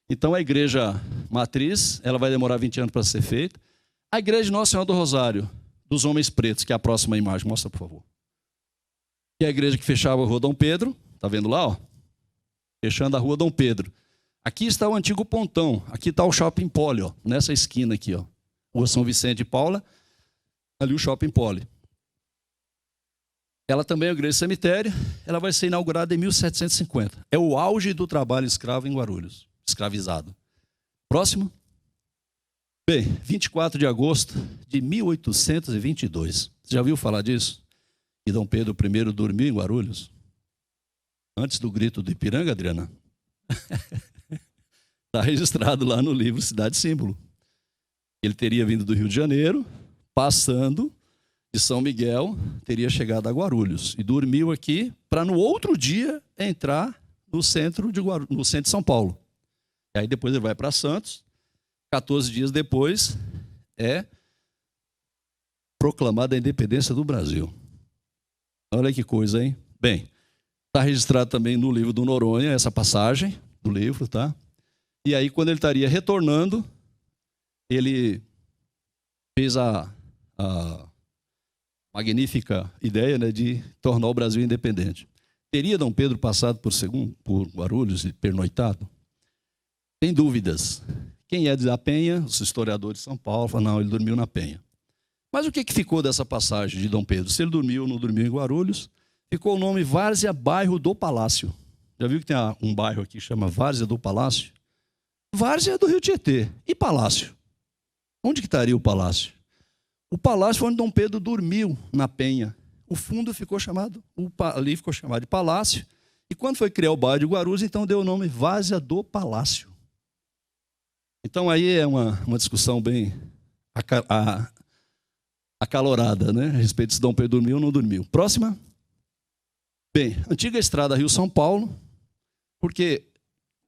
Então a igreja matriz, ela vai demorar 20 anos para ser feita. A igreja de Nossa Senhora do Rosário, dos Homens Pretos, que é a próxima imagem, mostra por favor. Que é a igreja que fechava a Rua Dom Pedro, tá vendo lá, ó? Fechando a Rua Dom Pedro. Aqui está o antigo pontão, aqui está o Shopping Poli, ó, nessa esquina aqui, ó. Rua São Vicente de Paula, ali o Shopping Poli. Ela também é uma igreja cemitério, ela vai ser inaugurada em 1750. É o auge do trabalho escravo em Guarulhos, escravizado. Próximo. Bem, 24 de agosto de 1822. Você já ouviu falar disso? Que Dom Pedro I dormiu em Guarulhos? Antes do grito do Ipiranga, Adriana? Está registrado lá no livro Cidade Símbolo. Ele teria vindo do Rio de Janeiro, passando de São Miguel, teria chegado a Guarulhos e dormiu aqui para no outro dia entrar no centro de São Paulo. E aí depois ele vai para Santos. 14 dias depois é proclamada a independência do Brasil. Olha que coisa, hein? Bem, está registrado também no livro do Noronha essa passagem do livro, tá? E aí quando ele estaria retornando, ele fez a magnífica ideia, né, de tornar o Brasil independente. Teria Dom Pedro passado por Guarulhos e pernoitado? Sem dúvidas. Quem é da Penha, os historiadores de São Paulo, falam, não, ele dormiu na Penha. Mas o que ficou dessa passagem de Dom Pedro? Se ele dormiu ou não dormiu em Guarulhos, ficou o nome Várzea, bairro do Palácio. Já viu que tem um bairro aqui que chama Várzea do Palácio? Várzea é do Rio Tietê. E Palácio? Onde que estaria o Palácio? O Palácio foi onde Dom Pedro dormiu, na Penha. O fundo ficou chamado, ali ficou chamado de Palácio. E quando foi criar o bairro de Guarulhos, então deu o nome Várzea do Palácio. Então aí é uma discussão bem acalorada, né? A respeito se Dom Pedro dormiu ou não dormiu. Próxima. Bem, antiga estrada Rio-São Paulo, porque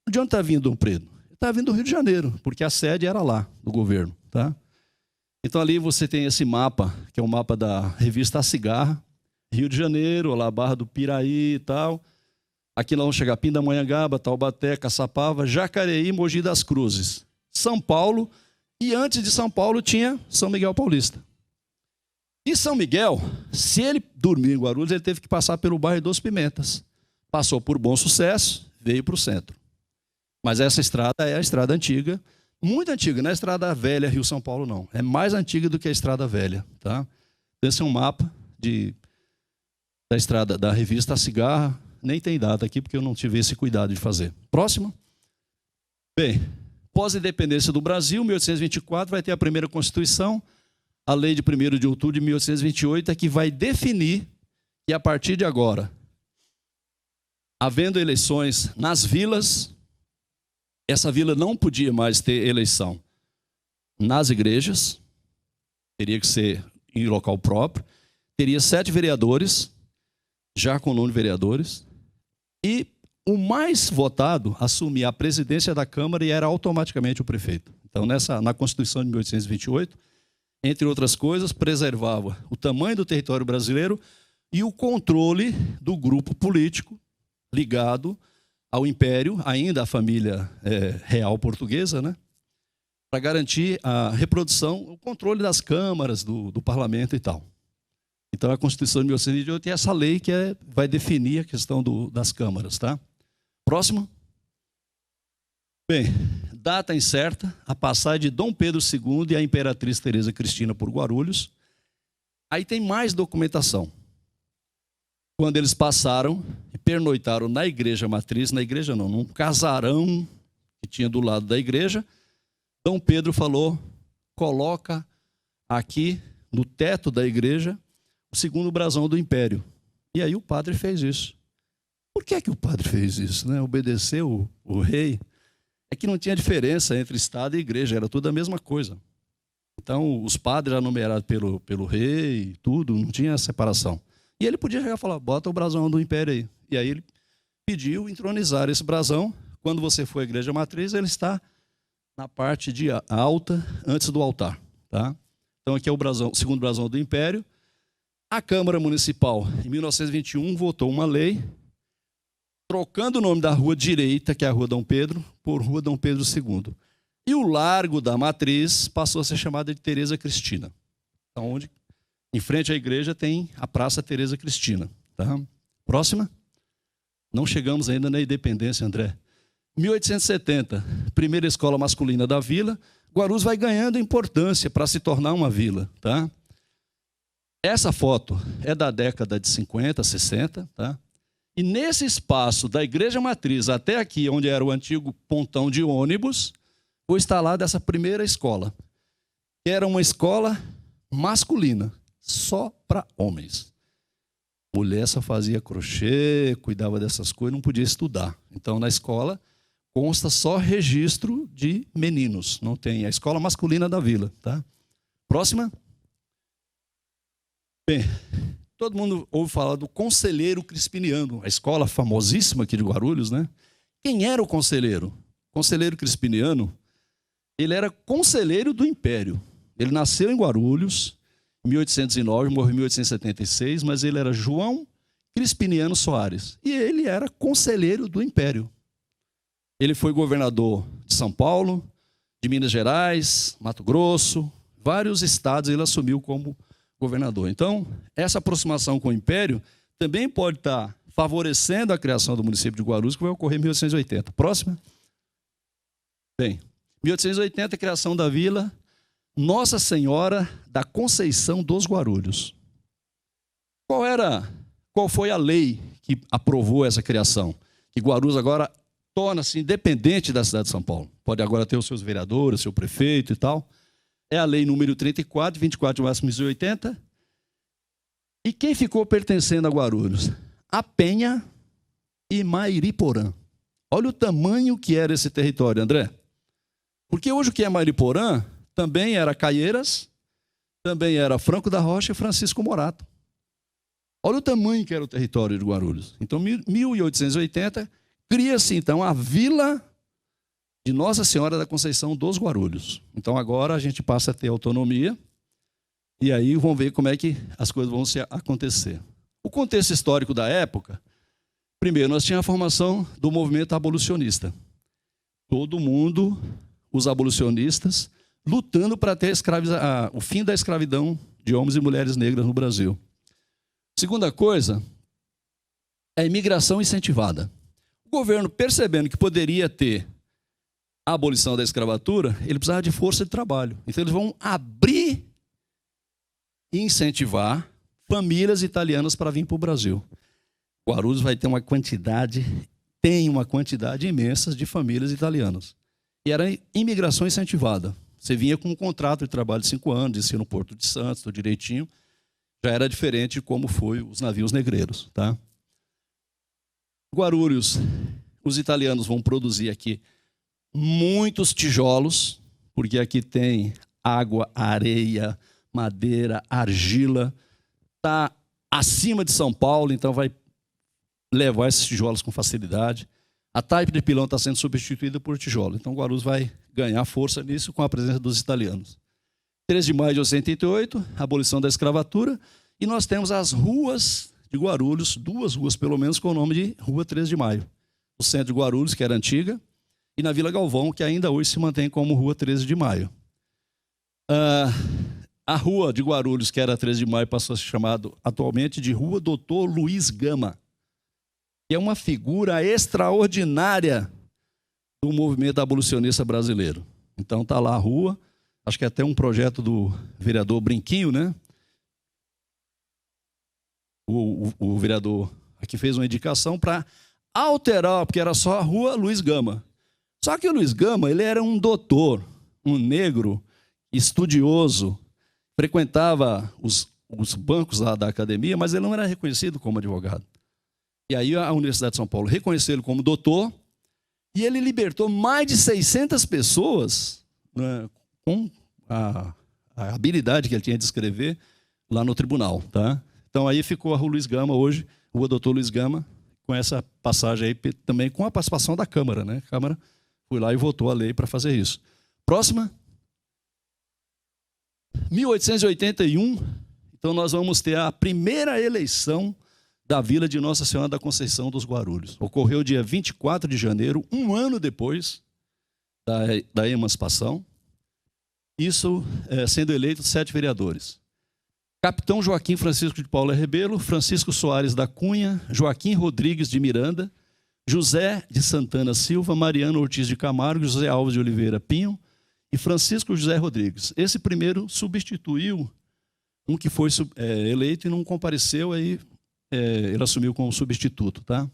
de onde está vindo Dom Pedro? Ele está vindo do Rio de Janeiro, porque a sede era lá, do governo. Tá? Então ali você tem esse mapa, que é o mapa da revista A Cigarra, Rio de Janeiro, lá Barra do Piraí e tal. Aqui nós vamos chegar Pindamonhangaba, Taubaté, Caçapava, Jacareí, Mogi das Cruzes, São Paulo, e antes de São Paulo tinha São Miguel Paulista. E São Miguel, se ele dormiu em Guarulhos, ele teve que passar pelo bairro Dos Pimentas. Passou por Bom Sucesso, veio para o centro. Mas essa estrada é a estrada antiga, muito antiga, não é a estrada velha Rio-São Paulo, não. É mais antiga do que a estrada velha. Tá? Esse é um mapa da estrada da revista A Cigarra. Nem tem data aqui, porque eu não tive esse cuidado de fazer. Próximo. Bem, pós-independência do Brasil, 1824, vai ter a primeira Constituição. A lei de 1º de outubro de 1828 é que vai definir que, a partir de agora, havendo eleições nas vilas, essa vila não podia mais ter eleição nas igrejas, teria que ser em local próprio, teria 7 vereadores, já com o nome de vereadores, e o mais votado assumia a presidência da Câmara e era automaticamente o prefeito. Então, na Constituição de 1828, entre outras coisas, preservava o tamanho do território brasileiro e o controle do grupo político ligado ao Império, ainda a família real portuguesa, né? Para garantir a reprodução, o controle das câmaras, do parlamento e tal. Então, a Constituição de 1828 tem essa lei que vai definir a questão das câmaras. Tá? Próximo. Bem, data incerta, a passagem de Dom Pedro II e a Imperatriz Teresa Cristina por Guarulhos. Aí tem mais documentação. Quando eles passaram e pernoitaram na igreja matriz, na igreja não, num casarão que tinha do lado da igreja, Dom Pedro falou, coloca aqui no teto da igreja o segundo brasão do Império. E aí o padre fez isso. Por que o padre fez isso? Né? Obedeceu o rei. É que não tinha diferença entre Estado e igreja, era tudo a mesma coisa. Então, os padres eram numerados pelo rei, tudo, não tinha separação. E ele podia chegar e falar, bota o brasão do Império aí. E aí ele pediu entronizar esse brasão. Quando você for à igreja matriz, ele está na parte de alta, antes do altar. Tá? Então, aqui é o segundo brasão do Império. A Câmara Municipal, em 1921, votou uma lei trocando o nome da rua direita, que é a Rua Dom Pedro, por Rua Dom Pedro II. E o Largo da Matriz passou a ser chamado de Teresa Cristina. Então, em frente à igreja tem a Praça Teresa Cristina. Tá? Próxima. Não chegamos ainda na independência, André. 1870, primeira escola masculina da vila. Guarulhos vai ganhando importância para se tornar uma vila. Tá? Essa foto é da década de 50, 60. Tá? E nesse espaço da igreja matriz até aqui, onde era o antigo pontão de ônibus, foi instalada essa primeira escola, que era uma escola masculina, só para homens. Mulher só fazia crochê, cuidava dessas coisas, não podia estudar. Então, na escola, consta só registro de meninos, não tem a escola masculina da vila. Tá? Próxima. Bem, todo mundo ouve falar do Conselheiro Crispiniano, a escola famosíssima aqui de Guarulhos, né? Quem era o conselheiro? O Conselheiro Crispiniano, ele era conselheiro do Império. Ele nasceu em Guarulhos, em 1809, morreu em 1876, mas ele era João Crispiniano Soares. E ele era conselheiro do Império. Ele foi governador de São Paulo, de Minas Gerais, Mato Grosso, vários estados ele assumiu como governador. Então, essa aproximação com o Império também pode estar favorecendo a criação do município de Guarulhos, que vai ocorrer em 1880. Próxima. Bem, 1880, criação da vila Nossa Senhora da Conceição dos Guarulhos. Qual foi a lei que aprovou essa criação? Que Guarulhos agora torna-se independente da cidade de São Paulo. Pode agora ter os seus vereadores, seu prefeito e tal. É a lei número 34, 24 de março de 1880. E quem ficou pertencendo a Guarulhos? A Penha e Mairiporã. Olha o tamanho que era esse território, André. Porque hoje o que é Mairiporã também era Caieiras, também era Franco da Rocha e Francisco Morato. Olha o tamanho que era o território de Guarulhos. Então, em 1880, cria-se então a Vila de Nossa Senhora da Conceição dos Guarulhos. Então agora a gente passa a ter autonomia e aí vamos ver como é que as coisas vão acontecer. O contexto histórico da época, primeiro nós tínhamos a formação do movimento abolicionista. Todo mundo, os abolicionistas, lutando para ter o fim da escravidão de homens e mulheres negras no Brasil. Segunda coisa, é a imigração incentivada. O governo, percebendo que poderia ter a abolição da escravatura, ele precisava de força de trabalho. Então, eles vão abrir e incentivar famílias italianas para vir para o Brasil. Guarulhos vai ter tem uma quantidade imensa de famílias italianas. E era imigração incentivada. Você vinha com um contrato de trabalho de 5 anos, descia no Porto de Santos, tudo direitinho. Já era diferente de como foi os navios negreiros. Tá? Guarulhos, os italianos vão produzir aqui muitos tijolos, porque aqui tem água, areia, madeira, argila. Está acima de São Paulo, então vai levar esses tijolos com facilidade. A taipa de pilão está sendo substituída por tijolo. Então, Guarulhos vai ganhar força nisso com a presença dos italianos. 13 de maio de 88, abolição da escravatura. E nós temos as ruas de Guarulhos, 2 ruas pelo menos, com o nome de Rua 13 de Maio. O centro de Guarulhos, que era antiga, e na Vila Galvão, que ainda hoje se mantém como Rua 13 de Maio. A rua de Guarulhos, que era 13 de Maio, passou a ser chamada atualmente de Rua Doutor Luiz Gama, que é uma figura extraordinária do movimento abolicionista brasileiro. Então está lá a rua, acho que é até um projeto do vereador Brinquinho, né? O vereador aqui fez uma indicação para alterar, porque era só a Rua Luiz Gama. Só que o Luiz Gama, ele era um doutor, um negro, estudioso, frequentava os bancos lá da academia, mas ele não era reconhecido como advogado. E aí a Universidade de São Paulo reconheceu ele como doutor, e ele libertou mais de 600 pessoas, né, com a habilidade que ele tinha de escrever lá no tribunal. Tá? Então aí ficou a Rua Luiz Gama hoje, Rua Doutor Luiz Gama, com essa passagem aí, também com a participação da Câmara. Né? A Câmara foi lá e votou a lei para fazer isso. Próxima. 1881, então nós vamos ter a primeira eleição da Vila de Nossa Senhora da Conceição dos Guarulhos. Ocorreu dia 24 de janeiro, um ano depois da emancipação. Isso sendo eleitos 7 vereadores. Capitão Joaquim Francisco de Paula Rebelo, Francisco Soares da Cunha, Joaquim Rodrigues de Miranda, José de Santana Silva, Mariano Ortiz de Camargo, José Alves de Oliveira Pinho e Francisco José Rodrigues. Esse primeiro substituiu um que foi eleito e não compareceu, aí ele assumiu como substituto. Tá? O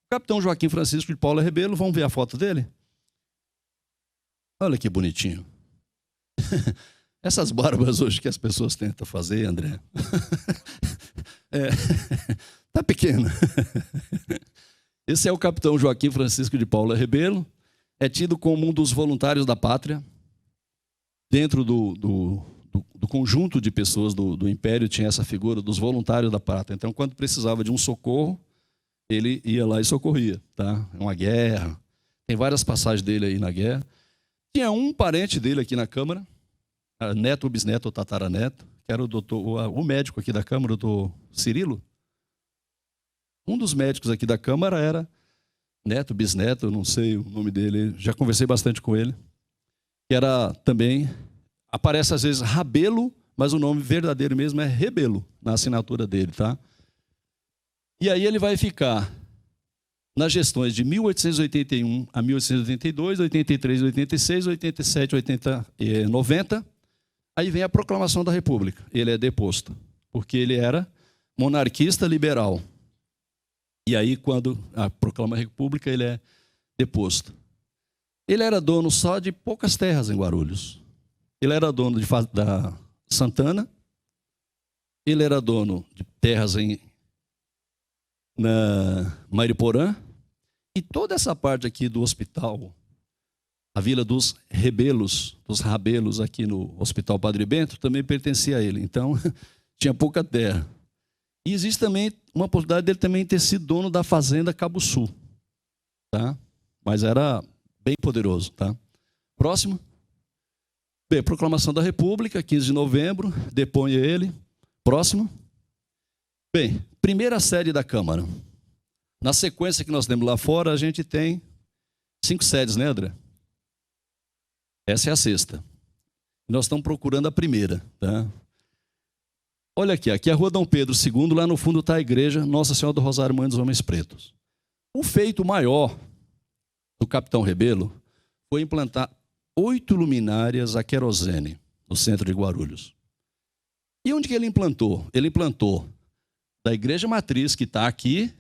capitão Joaquim Francisco de Paula Rebelo, vamos ver a foto dele? Olha que bonitinho. Essas barbas hoje que as pessoas tentam fazer, André, tá pequeno. Esse é o capitão Joaquim Francisco de Paula Rebelo, é tido como um dos voluntários da pátria. Dentro do conjunto de pessoas do Império tinha essa figura dos voluntários da pátria. Então, quando precisava de um socorro, ele ia lá e socorria. Tá? Uma guerra, tem várias passagens dele aí na guerra. Tinha um parente dele aqui na Câmara, neto, bisneto ou tataraneto, que era o médico aqui da Câmara, o doutor Cirilo. Um dos médicos aqui da Câmara era neto, bisneto, eu não sei o nome dele, já conversei bastante com ele, que era também, aparece às vezes Rabelo, mas o nome verdadeiro mesmo é Rebelo, na assinatura dele. Tá? E aí ele vai ficar nas gestões de 1881 a 1882, 83, 86, 87, 80 e 90. Aí vem a proclamação da República. Ele é deposto, porque ele era monarquista liberal. E aí, quando proclama a República, ele é deposto. Ele era dono só de poucas terras em Guarulhos. Ele era dono da Santana, ele era dono de terras na Mariporã, e toda essa parte aqui do hospital, a Vila dos Rabelos, aqui no Hospital Padre Bento, também pertencia a ele. Então, tinha pouca terra. E existe também uma possibilidade dele também ter sido dono da fazenda Cabo Sul. Tá? Mas era bem poderoso. Tá? Próximo. Bem, proclamação da República, 15 de novembro, depõe ele. Próximo. Bem, primeira sede da Câmara. Na sequência que nós temos lá fora, a gente tem 5 sedes, né, André? Essa é a 6ª. Nós estamos procurando a primeira. Tá? Olha aqui é a Rua Dom Pedro II, lá no fundo está a igreja Nossa Senhora do Rosário Mãe dos Homens Pretos. O feito maior do capitão Rebelo foi implantar 8 luminárias a querosene no centro de Guarulhos. E onde que ele implantou? Ele implantou da igreja matriz, que está aqui,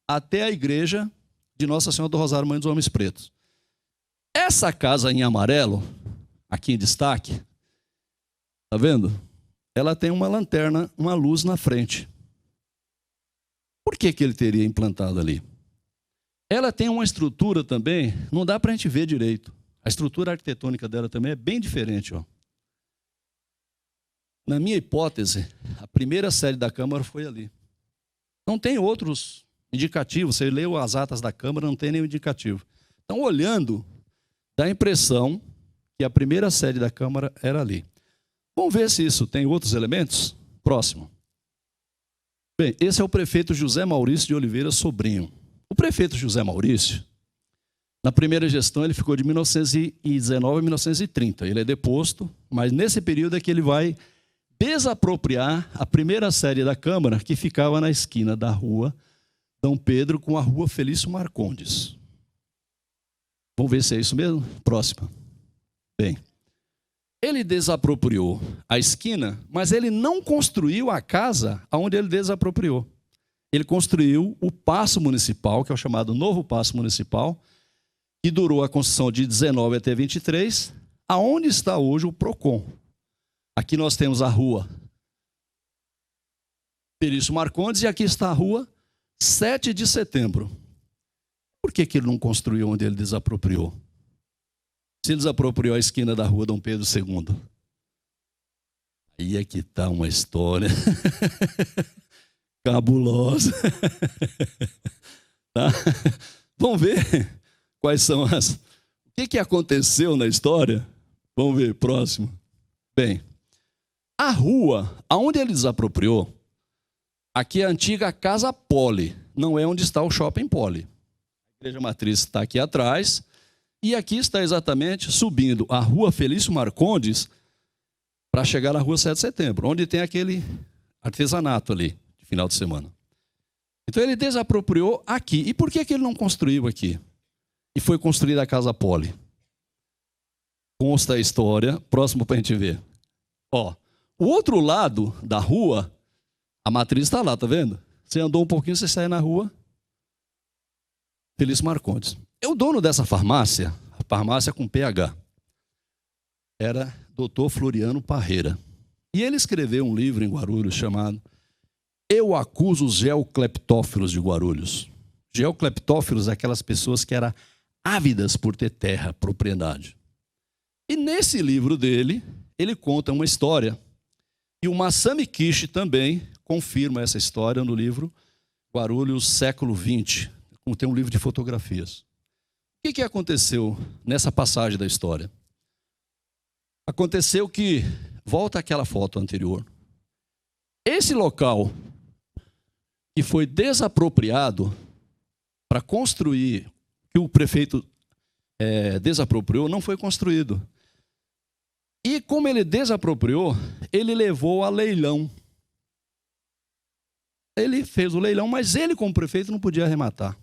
até a igreja de Nossa Senhora do Rosário Mãe dos Homens Pretos. Essa casa em amarelo, aqui em destaque, está vendo? Ela tem uma lanterna, uma luz na frente. Por que ele teria implantado ali? Ela tem uma estrutura também, não dá para a gente ver direito. A estrutura arquitetônica dela também é bem diferente. Ó. Na minha hipótese, a primeira sede da Câmara foi ali. Não tem outros indicativo. Você leu as atas da Câmara, não tem nenhum indicativo. Então, olhando, dá a impressão que a primeira sede da Câmara era ali. Vamos ver se isso tem outros elementos? Próximo. Bem, esse é o prefeito José Maurício de Oliveira Sobrinho. O prefeito José Maurício, na primeira gestão, ele ficou de 1919 a 1930. Ele é deposto, mas nesse período é que ele vai desapropriar a primeira sede da Câmara, que ficava na esquina da rua Dom Pedro com a rua Felício Marcondes. Vamos ver se é isso mesmo? Próxima. Bem, ele desapropriou a esquina, mas ele não construiu a casa onde ele desapropriou. Ele construiu o Paço Municipal, que é o chamado Novo Paço Municipal, que durou a construção de 19 até 23, aonde está hoje o PROCON. Aqui nós temos a rua Felício Marcondes e aqui está a rua 7 de Setembro. Por que ele não construiu onde ele desapropriou? Se ele desapropriou a esquina da rua Dom Pedro II. Aí é que está uma história cabulosa. Tá? Vamos ver quais são as... O que aconteceu na história? Vamos ver, próximo. Bem, a rua, aonde ele desapropriou, aqui é a antiga Casa Poli, não é onde está o Shopping Poli. A igreja matriz está aqui atrás, e aqui está exatamente subindo a rua Felício Marcondes para chegar na rua 7 de Setembro, onde tem aquele artesanato ali, de final de semana. Então ele desapropriou aqui. E por que ele não construiu aqui? E foi construída a Casa Poli. Consta a história, próximo para a gente ver. Ó, o outro lado da rua, a matriz está lá, tá vendo? Você andou um pouquinho, você sai na rua Felício Marcondes. O dono dessa farmácia, a farmácia com PH, era Dr. Floriano Parreira. E ele escreveu um livro em Guarulhos chamado Eu Acuso os Geocleptófilos de Guarulhos. Geocleptófilos é aquelas pessoas que eram ávidas por ter terra, propriedade. E nesse livro dele, ele conta uma história. E o Masami Kishi também confirma essa história no livro Guarulhos Século XX. Tem um livro de fotografias. O que aconteceu nessa passagem da história? Aconteceu que, volta àquela foto anterior, esse local que foi desapropriado para construir, que o prefeito desapropriou, não foi construído. E como ele desapropriou, ele levou a leilão. Ele fez o leilão, mas ele, como prefeito, não podia arrematar.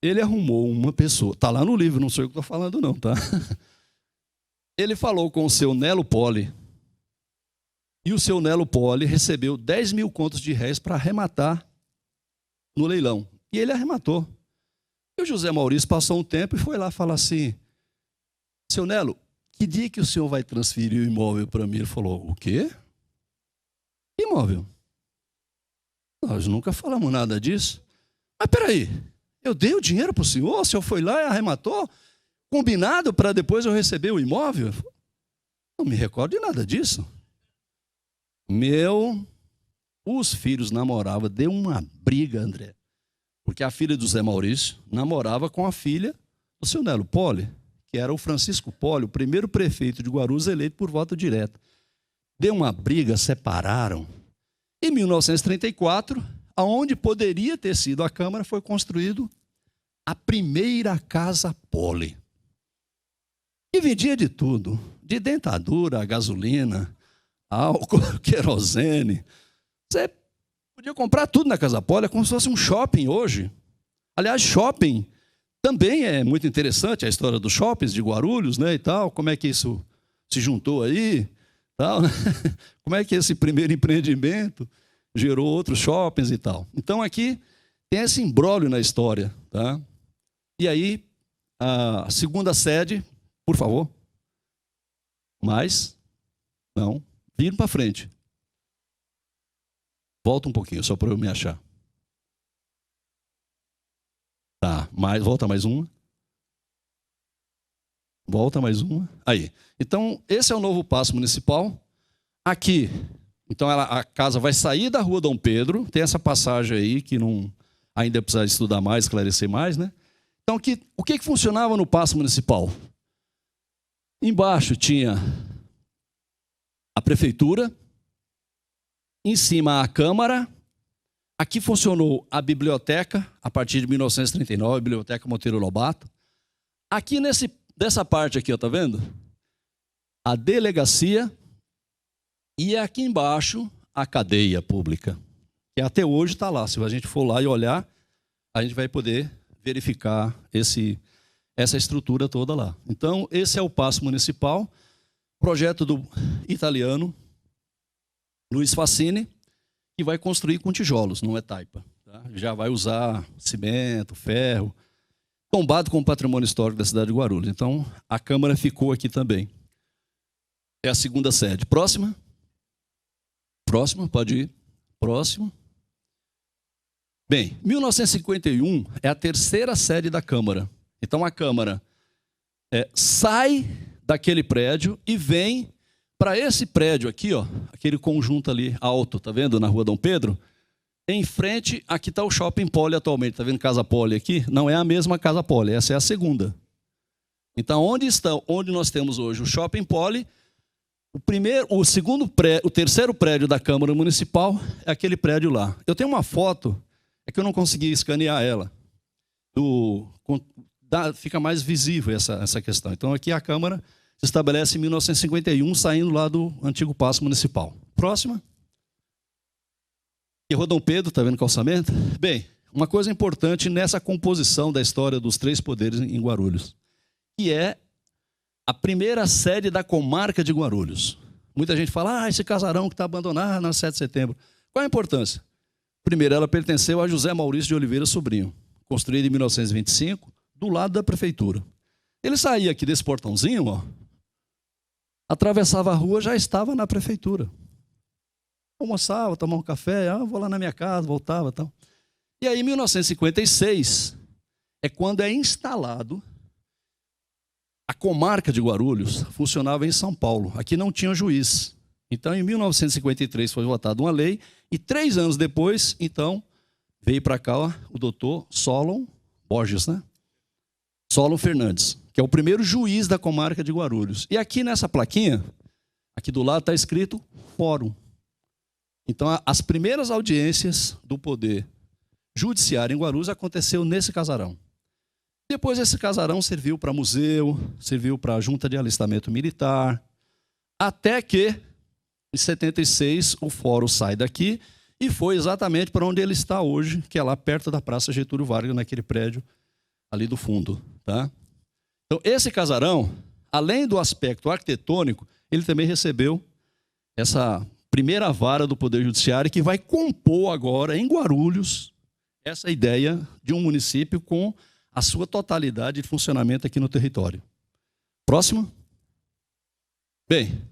Ele arrumou uma pessoa, está lá no livro, não sei o que estou falando não, tá? Ele falou com o seu Nelo Poli, e o seu Nelo Poli recebeu 10 mil contos de réis para arrematar no leilão. E ele arrematou. E o José Maurício passou um tempo e foi lá falar assim, seu Nelo, que dia que o senhor vai transferir o imóvel para mim? Ele falou, o quê? Que imóvel? Nós nunca falamos nada disso. Mas peraí, eu dei o dinheiro para o senhor foi lá e arrematou, combinado para depois eu receber o imóvel? Não me recordo de nada disso. Os filhos namoravam, deu uma briga, André. Porque a filha do Zé Maurício namorava com a filha do seu Nelo Poli, que era o Francisco Poli, o primeiro prefeito de Guarulhos eleito por voto direto. Deu uma briga, separaram. Em 1934, aonde poderia ter sido a Câmara, foi construído a primeira Casa Poli. E vendia de tudo, de dentadura, gasolina, álcool, querosene. Você podia comprar tudo na Casa Poli, é como se fosse um shopping hoje. Aliás, shopping também é muito interessante, a história dos shoppings de Guarulhos, né, e tal, como é que isso se juntou aí, tal, né? Como é que esse primeiro empreendimento gerou outros shoppings e tal. Então aqui tem esse imbróglio na história, tá? E aí, a segunda sede, por favor. Mais? Não. Vira para frente. Volta um pouquinho, só para eu me achar. Tá, volta mais uma. Volta mais uma. Aí. Então, esse é o novo Paço Municipal. Aqui, então a casa vai sair da rua Dom Pedro. Tem essa passagem aí que não ainda precisa estudar mais, esclarecer mais, né? Então, o que funcionava no Paço Municipal? Embaixo tinha a prefeitura, em cima a Câmara, aqui funcionou a biblioteca, a partir de 1939, a Biblioteca Monteiro Lobato. Aqui dessa parte aqui, ó, tá vendo? A delegacia e aqui embaixo a cadeia pública, que até hoje está lá. Se a gente for lá e olhar, a gente vai poder verificar essa estrutura toda lá. Então, esse é o Paço Municipal, projeto do italiano Luiz Facchini, que vai construir com tijolos, não é taipa. Tá? Já vai usar cimento, ferro, tombado com o patrimônio histórico da cidade de Guarulhos. Então, a Câmara ficou aqui também. É a segunda sede. Próxima. Próxima, pode ir. Próximo. Bem, 1951 é a terceira sede da Câmara. Então, a Câmara sai daquele prédio e vem para esse prédio aqui, ó, aquele conjunto ali alto, tá vendo, na Rua Dom Pedro? Em frente, aqui está o Shopping Poli atualmente, tá vendo Casa Poli aqui? Não é a mesma Casa Poli, essa é a segunda. Então, onde nós temos hoje o Shopping Poli, o terceiro prédio da Câmara Municipal é aquele prédio lá. Eu tenho uma foto, é que eu não consegui escanear ela. Fica mais visível essa questão. Então, aqui a Câmara se estabelece em 1951, saindo lá do antigo Paço Municipal. Próxima. E Rua Dom Pedro, está vendo o calçamento? Bem, uma coisa importante nessa composição da história dos três poderes em Guarulhos, que é a primeira sede da comarca de Guarulhos. Muita gente fala, esse casarão que está abandonado na 7 de setembro. Qual a importância? Primeiro, ela pertenceu a José Maurício de Oliveira Sobrinho, construída em 1925, do lado da prefeitura. Ele saía aqui desse portãozinho, ó, atravessava a rua, já estava na prefeitura. Almoçava, tomava um café, vou lá na minha casa, voltava e tal. E aí, em 1956, é quando é instalado a comarca de Guarulhos, funcionava em São Paulo. Aqui não tinha juiz. Então, em 1953 foi votada uma lei, e 3 anos depois, então, veio para cá o doutor Solon Borges, né? Solon Fernandes, que é o primeiro juiz da comarca de Guarulhos. E aqui nessa plaquinha, aqui do lado está escrito Fórum. Então, as primeiras audiências do poder judiciário em Guarulhos aconteceu nesse casarão. Depois esse casarão serviu para museu, serviu para a junta de alistamento militar, até que, em 76, o fórum sai daqui e foi exatamente para onde ele está hoje, que é lá perto da Praça Getúlio Vargas, naquele prédio ali do fundo. Tá? Então, esse casarão, além do aspecto arquitetônico, ele também recebeu essa primeira vara do Poder Judiciário, que vai compor agora, em Guarulhos, essa ideia de um município com a sua totalidade de funcionamento aqui no território. Próximo. Bem,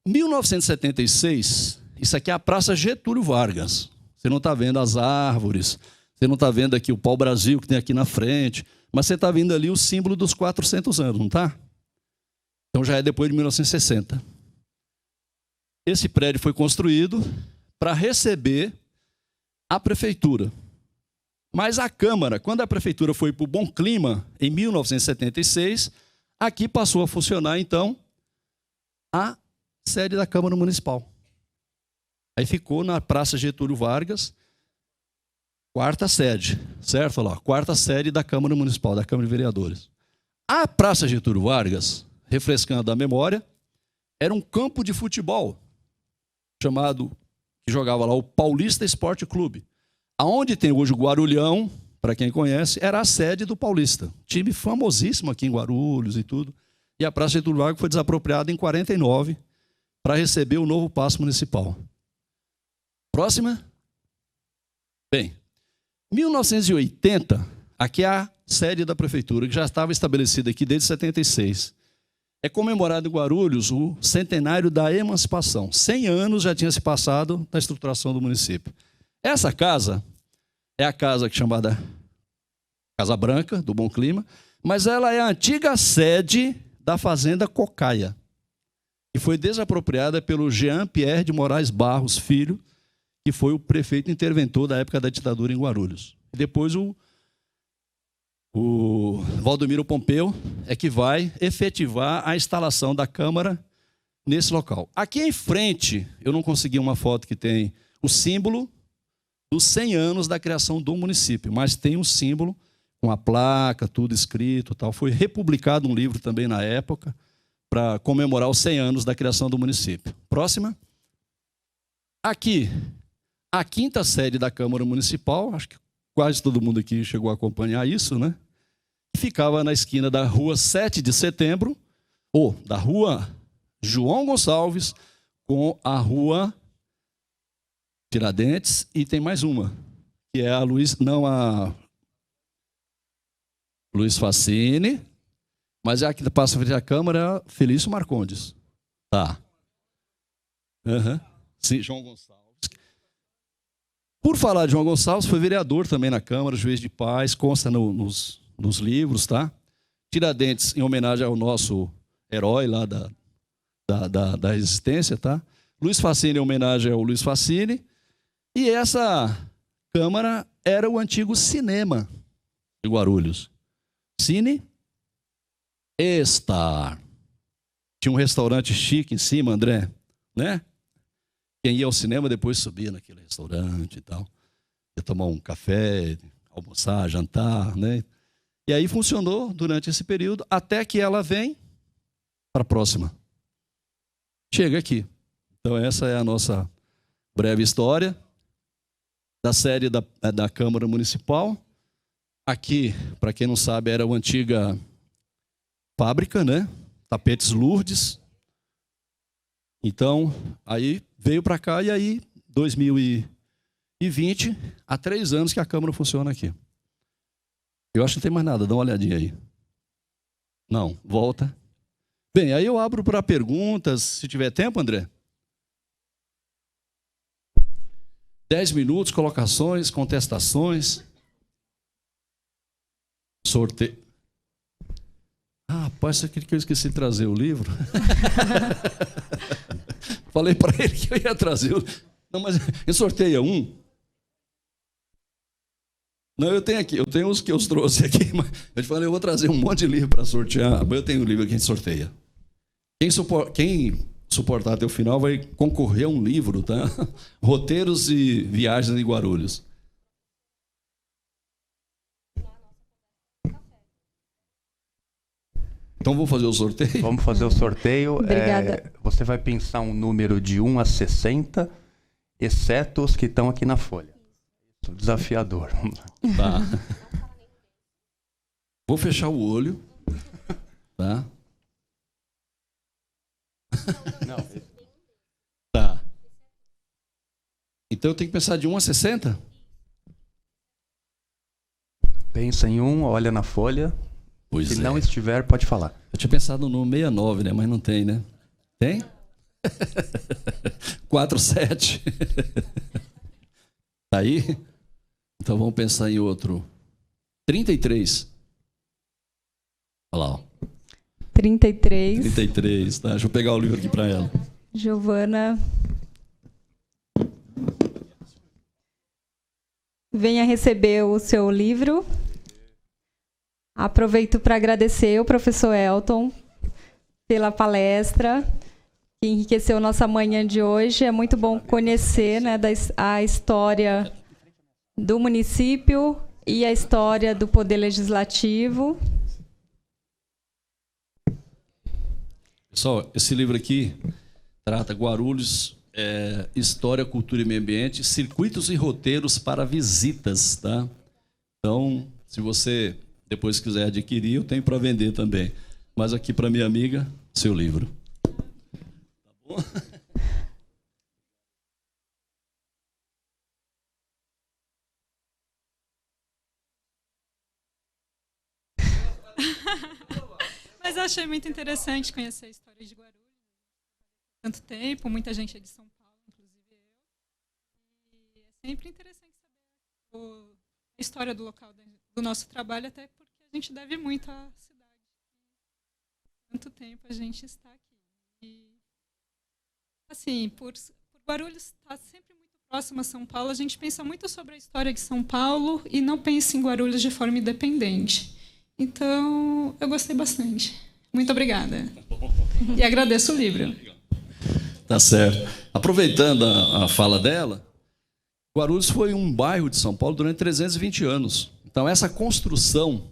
1976, isso aqui é a Praça Getúlio Vargas. Você não está vendo as árvores, você não está vendo aqui o pau-brasil que tem aqui na frente, mas você está vendo ali o símbolo dos 400 anos, não está? Então já é depois de 1960. Esse prédio foi construído para receber a prefeitura. Mas a Câmara, quando a prefeitura foi para o Bom Clima, em 1976, aqui passou a funcionar, então, a sede da Câmara Municipal. Aí ficou na Praça Getúlio Vargas, quarta sede, certo? Olha lá, quarta sede da Câmara Municipal, da Câmara de Vereadores. A Praça Getúlio Vargas, refrescando a memória, era um campo de futebol, que jogava lá o Paulista Esporte Clube. Aonde tem hoje o Guarulhão, para quem conhece, era a sede do Paulista. Time famosíssimo aqui em Guarulhos e tudo. E a Praça Getúlio Vargas foi desapropriada em 49 para receber o novo Paço Municipal. Próxima. Bem, 1980, aqui é a sede da prefeitura, que já estava estabelecida aqui desde 76. É comemorado em Guarulhos o centenário da emancipação. 100 anos já tinha se passado da estruturação do município. Essa casa é a casa chamada Casa Branca, do Bom Clima, mas ela é a antiga sede da Fazenda Cocaia, e foi desapropriada pelo Jean Pierre de Moraes Barros Filho, que foi o prefeito interventor da época da ditadura em Guarulhos. Depois o Valdomiro Pompeu é que vai efetivar a instalação da Câmara nesse local. Aqui em frente, eu não consegui uma foto que tem o símbolo dos 100 anos da criação do município, mas tem um símbolo com a placa, tudo escrito, tal. Foi republicado um livro também na época para comemorar os 100 anos da criação do município. Próxima. Aqui, a 5ª sede da Câmara Municipal, acho que quase todo mundo aqui chegou a acompanhar isso, né? Ficava na esquina da Rua 7 de Setembro, ou da Rua João Gonçalves, com a Rua Tiradentes, e tem mais uma, que é a Luiz Facine, mas é a que passa frente à Câmara, Felício Marcondes. Tá. Uhum. Sim, João Gonçalves. Por falar de João Gonçalves, foi vereador também na Câmara, juiz de paz, consta nos livros, tá? Tiradentes, em homenagem ao nosso herói lá da resistência, tá? Luiz Facine, em homenagem ao Luiz Facine. E essa Câmara era o antigo cinema de Guarulhos. Cine Star. Tinha um restaurante chique em cima, André, né? Quem ia ao cinema depois subia naquele restaurante e tal. Ia tomar um café, almoçar, jantar, né? E aí funcionou durante esse período, até que ela vem para a próxima. Chega aqui. Então essa é a nossa breve história da sede da Câmara Municipal. Aqui, para quem não sabe, era uma antiga fábrica, né? Tapetes Lourdes. Então, aí veio para cá e aí, 2020, há 3 anos que a Câmara funciona aqui. Eu acho que não tem mais nada, dá uma olhadinha aí. Não, volta. Bem, aí eu abro para perguntas, se tiver tempo, André. 10 minutos, colocações, contestações. Sorteio. Ah, rapaz, isso aqui que eu esqueci de trazer o livro. Falei para ele que eu ia trazer. Não, mas eu sorteia um. Não, eu tenho aqui, eu tenho os que eu trouxe aqui, mas eu te falei, eu vou trazer um monte de livro para sortear. Mas eu tenho o livro que a gente sorteia. Quem suportar até o final vai concorrer a um livro, tá? Roteiros e Viagens em Guarulhos. Então vamos fazer o sorteio? Vamos fazer o sorteio. Obrigada. Você vai pensar um número de 1 a 60, exceto os que estão aqui na folha. Desafiador. Tá. Vou fechar o olho. Tá? Não. Tá. Então eu tenho que pensar de 1 a 60? Pensa em um, olha na folha. Pois Se é. não estiver, pode falar. Eu tinha pensado no 69, né? Mas não tem, né? Tem? 47. Tá aí? Então vamos pensar em outro. 33. Olha lá, ó. 33. 33, tá? Deixa eu pegar o livro aqui para ela. Giovana. Venha receber o seu livro. Aproveito para agradecer o professor Elton pela palestra, que enriqueceu nossa manhã de hoje. É muito bom conhecer, né, a história do município e a história do Poder Legislativo. Pessoal, esse livro aqui trata Guarulhos, História, Cultura e Meio Ambiente, Circuitos e Roteiros para Visitas, tá? Então, se você depois quiser adquirir, eu tenho para vender também. Mas aqui para minha amiga, seu livro. Tá bom? Mas eu achei muito interessante conhecer a história de Guarulhos. Tanto tempo, muita gente é de São Paulo, inclusive eu. E é sempre interessante saber a história do local do nosso trabalho, até porque a gente deve muito à cidade. Tanto tempo a gente está aqui. E, assim, por Guarulhos estar sempre muito próximo a São Paulo, a gente pensa muito sobre a história de São Paulo e não pensa em Guarulhos de forma independente. Então, eu gostei bastante. Muito obrigada. E agradeço o livro. Tá certo. Aproveitando a fala dela, Guarulhos foi um bairro de São Paulo durante 320 anos. Então, essa construção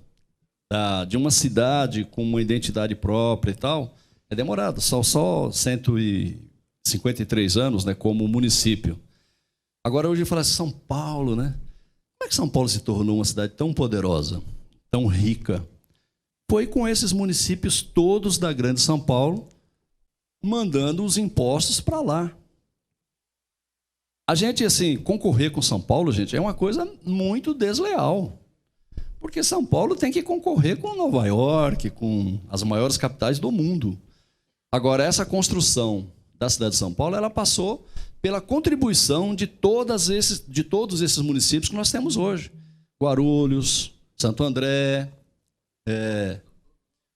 de uma cidade com uma identidade própria e tal, é demorada. São só 153 anos, né, como município. Agora, hoje, falar assim, São Paulo, né? Como é que São Paulo se tornou uma cidade tão poderosa, tão rica? Foi com esses municípios todos da Grande São Paulo mandando os impostos para lá. A gente, assim, concorrer com São Paulo, gente, é uma coisa muito desleal. Porque São Paulo tem que concorrer com Nova York, com as maiores capitais do mundo. Agora, essa construção da cidade de São Paulo, ela passou pela contribuição de todos esses municípios que nós temos hoje. Guarulhos, Santo André,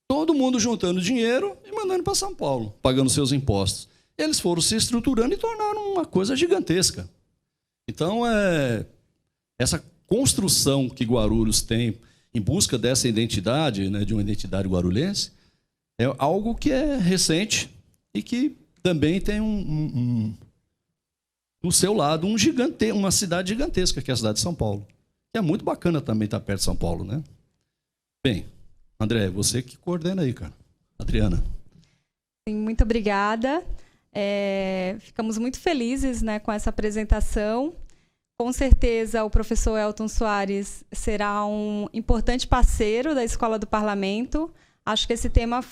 todo mundo juntando dinheiro e mandando para São Paulo, pagando seus impostos. Eles foram se estruturando e tornaram uma coisa gigantesca. Então, essa construção que Guarulhos tem em busca dessa identidade, né, de uma identidade guarulhense, é algo que é recente e que também tem do seu lado uma cidade gigantesca, que é a cidade de São Paulo. Que é muito bacana também estar perto de São Paulo, né? Bem, André, você que coordena aí, cara. Adriana. Sim, muito obrigada. Ficamos muito felizes, né, com essa apresentação. Com certeza, o professor Elton Soares será um importante parceiro da Escola do Parlamento. Acho que esse tema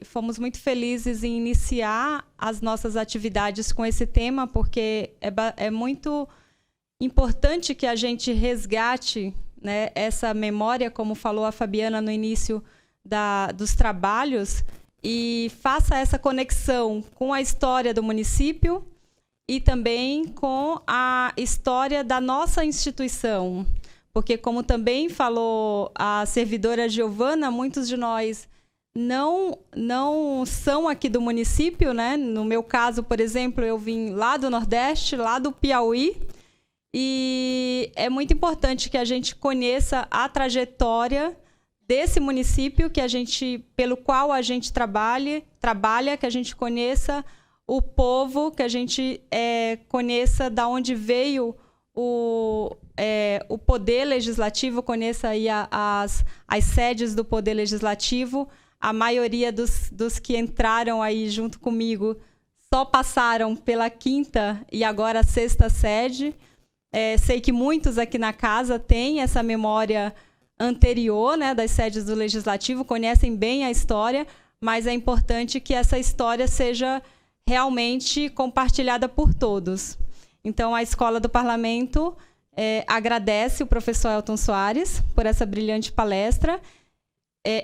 fomos muito felizes em iniciar as nossas atividades com esse tema, porque é muito importante que a gente resgate, né, essa memória, como falou a Fabiana no início dos trabalhos, e faça essa conexão com a história do município e também com a história da nossa instituição. Porque, como também falou a servidora Giovana, muitos de nós não são aqui do município, né? No meu caso, por exemplo, eu vim lá do Nordeste, lá do Piauí, e é muito importante que a gente conheça a trajetória desse município pelo qual a gente trabalha, que a gente conheça o povo, que a gente conheça de onde veio o Poder Legislativo, conheça aí as sedes do Poder Legislativo. A maioria dos que entraram aí junto comigo só passaram pela 5ª e agora a 6ª sede. Sei que muitos aqui na casa têm essa memória anterior, né, das sedes do Legislativo, conhecem bem a história, mas é importante que essa história seja realmente compartilhada por todos. Então, a Escola do Parlamento agradece o professor Elton Soares por essa brilhante palestra.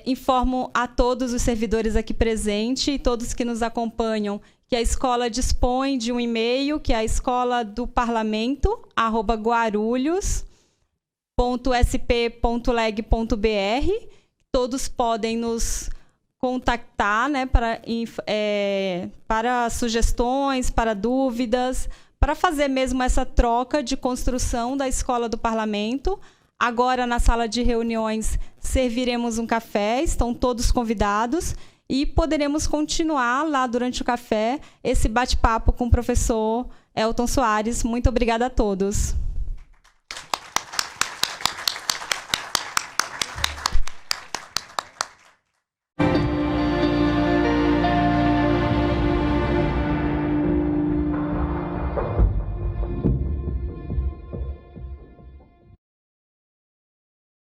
Informo a todos os servidores aqui presentes e todos que nos acompanham que a escola dispõe de um e-mail, que é a escola-do-parlamento@guarulhos.sp.leg.br. Todos podem nos contactar, né, para sugestões, para dúvidas, para fazer mesmo essa troca de construção da Escola do Parlamento. Agora, na sala de reuniões, serviremos um café, estão todos convidados, e poderemos continuar lá durante o café esse bate-papo com o professor Elton Soares. Muito obrigada a todos.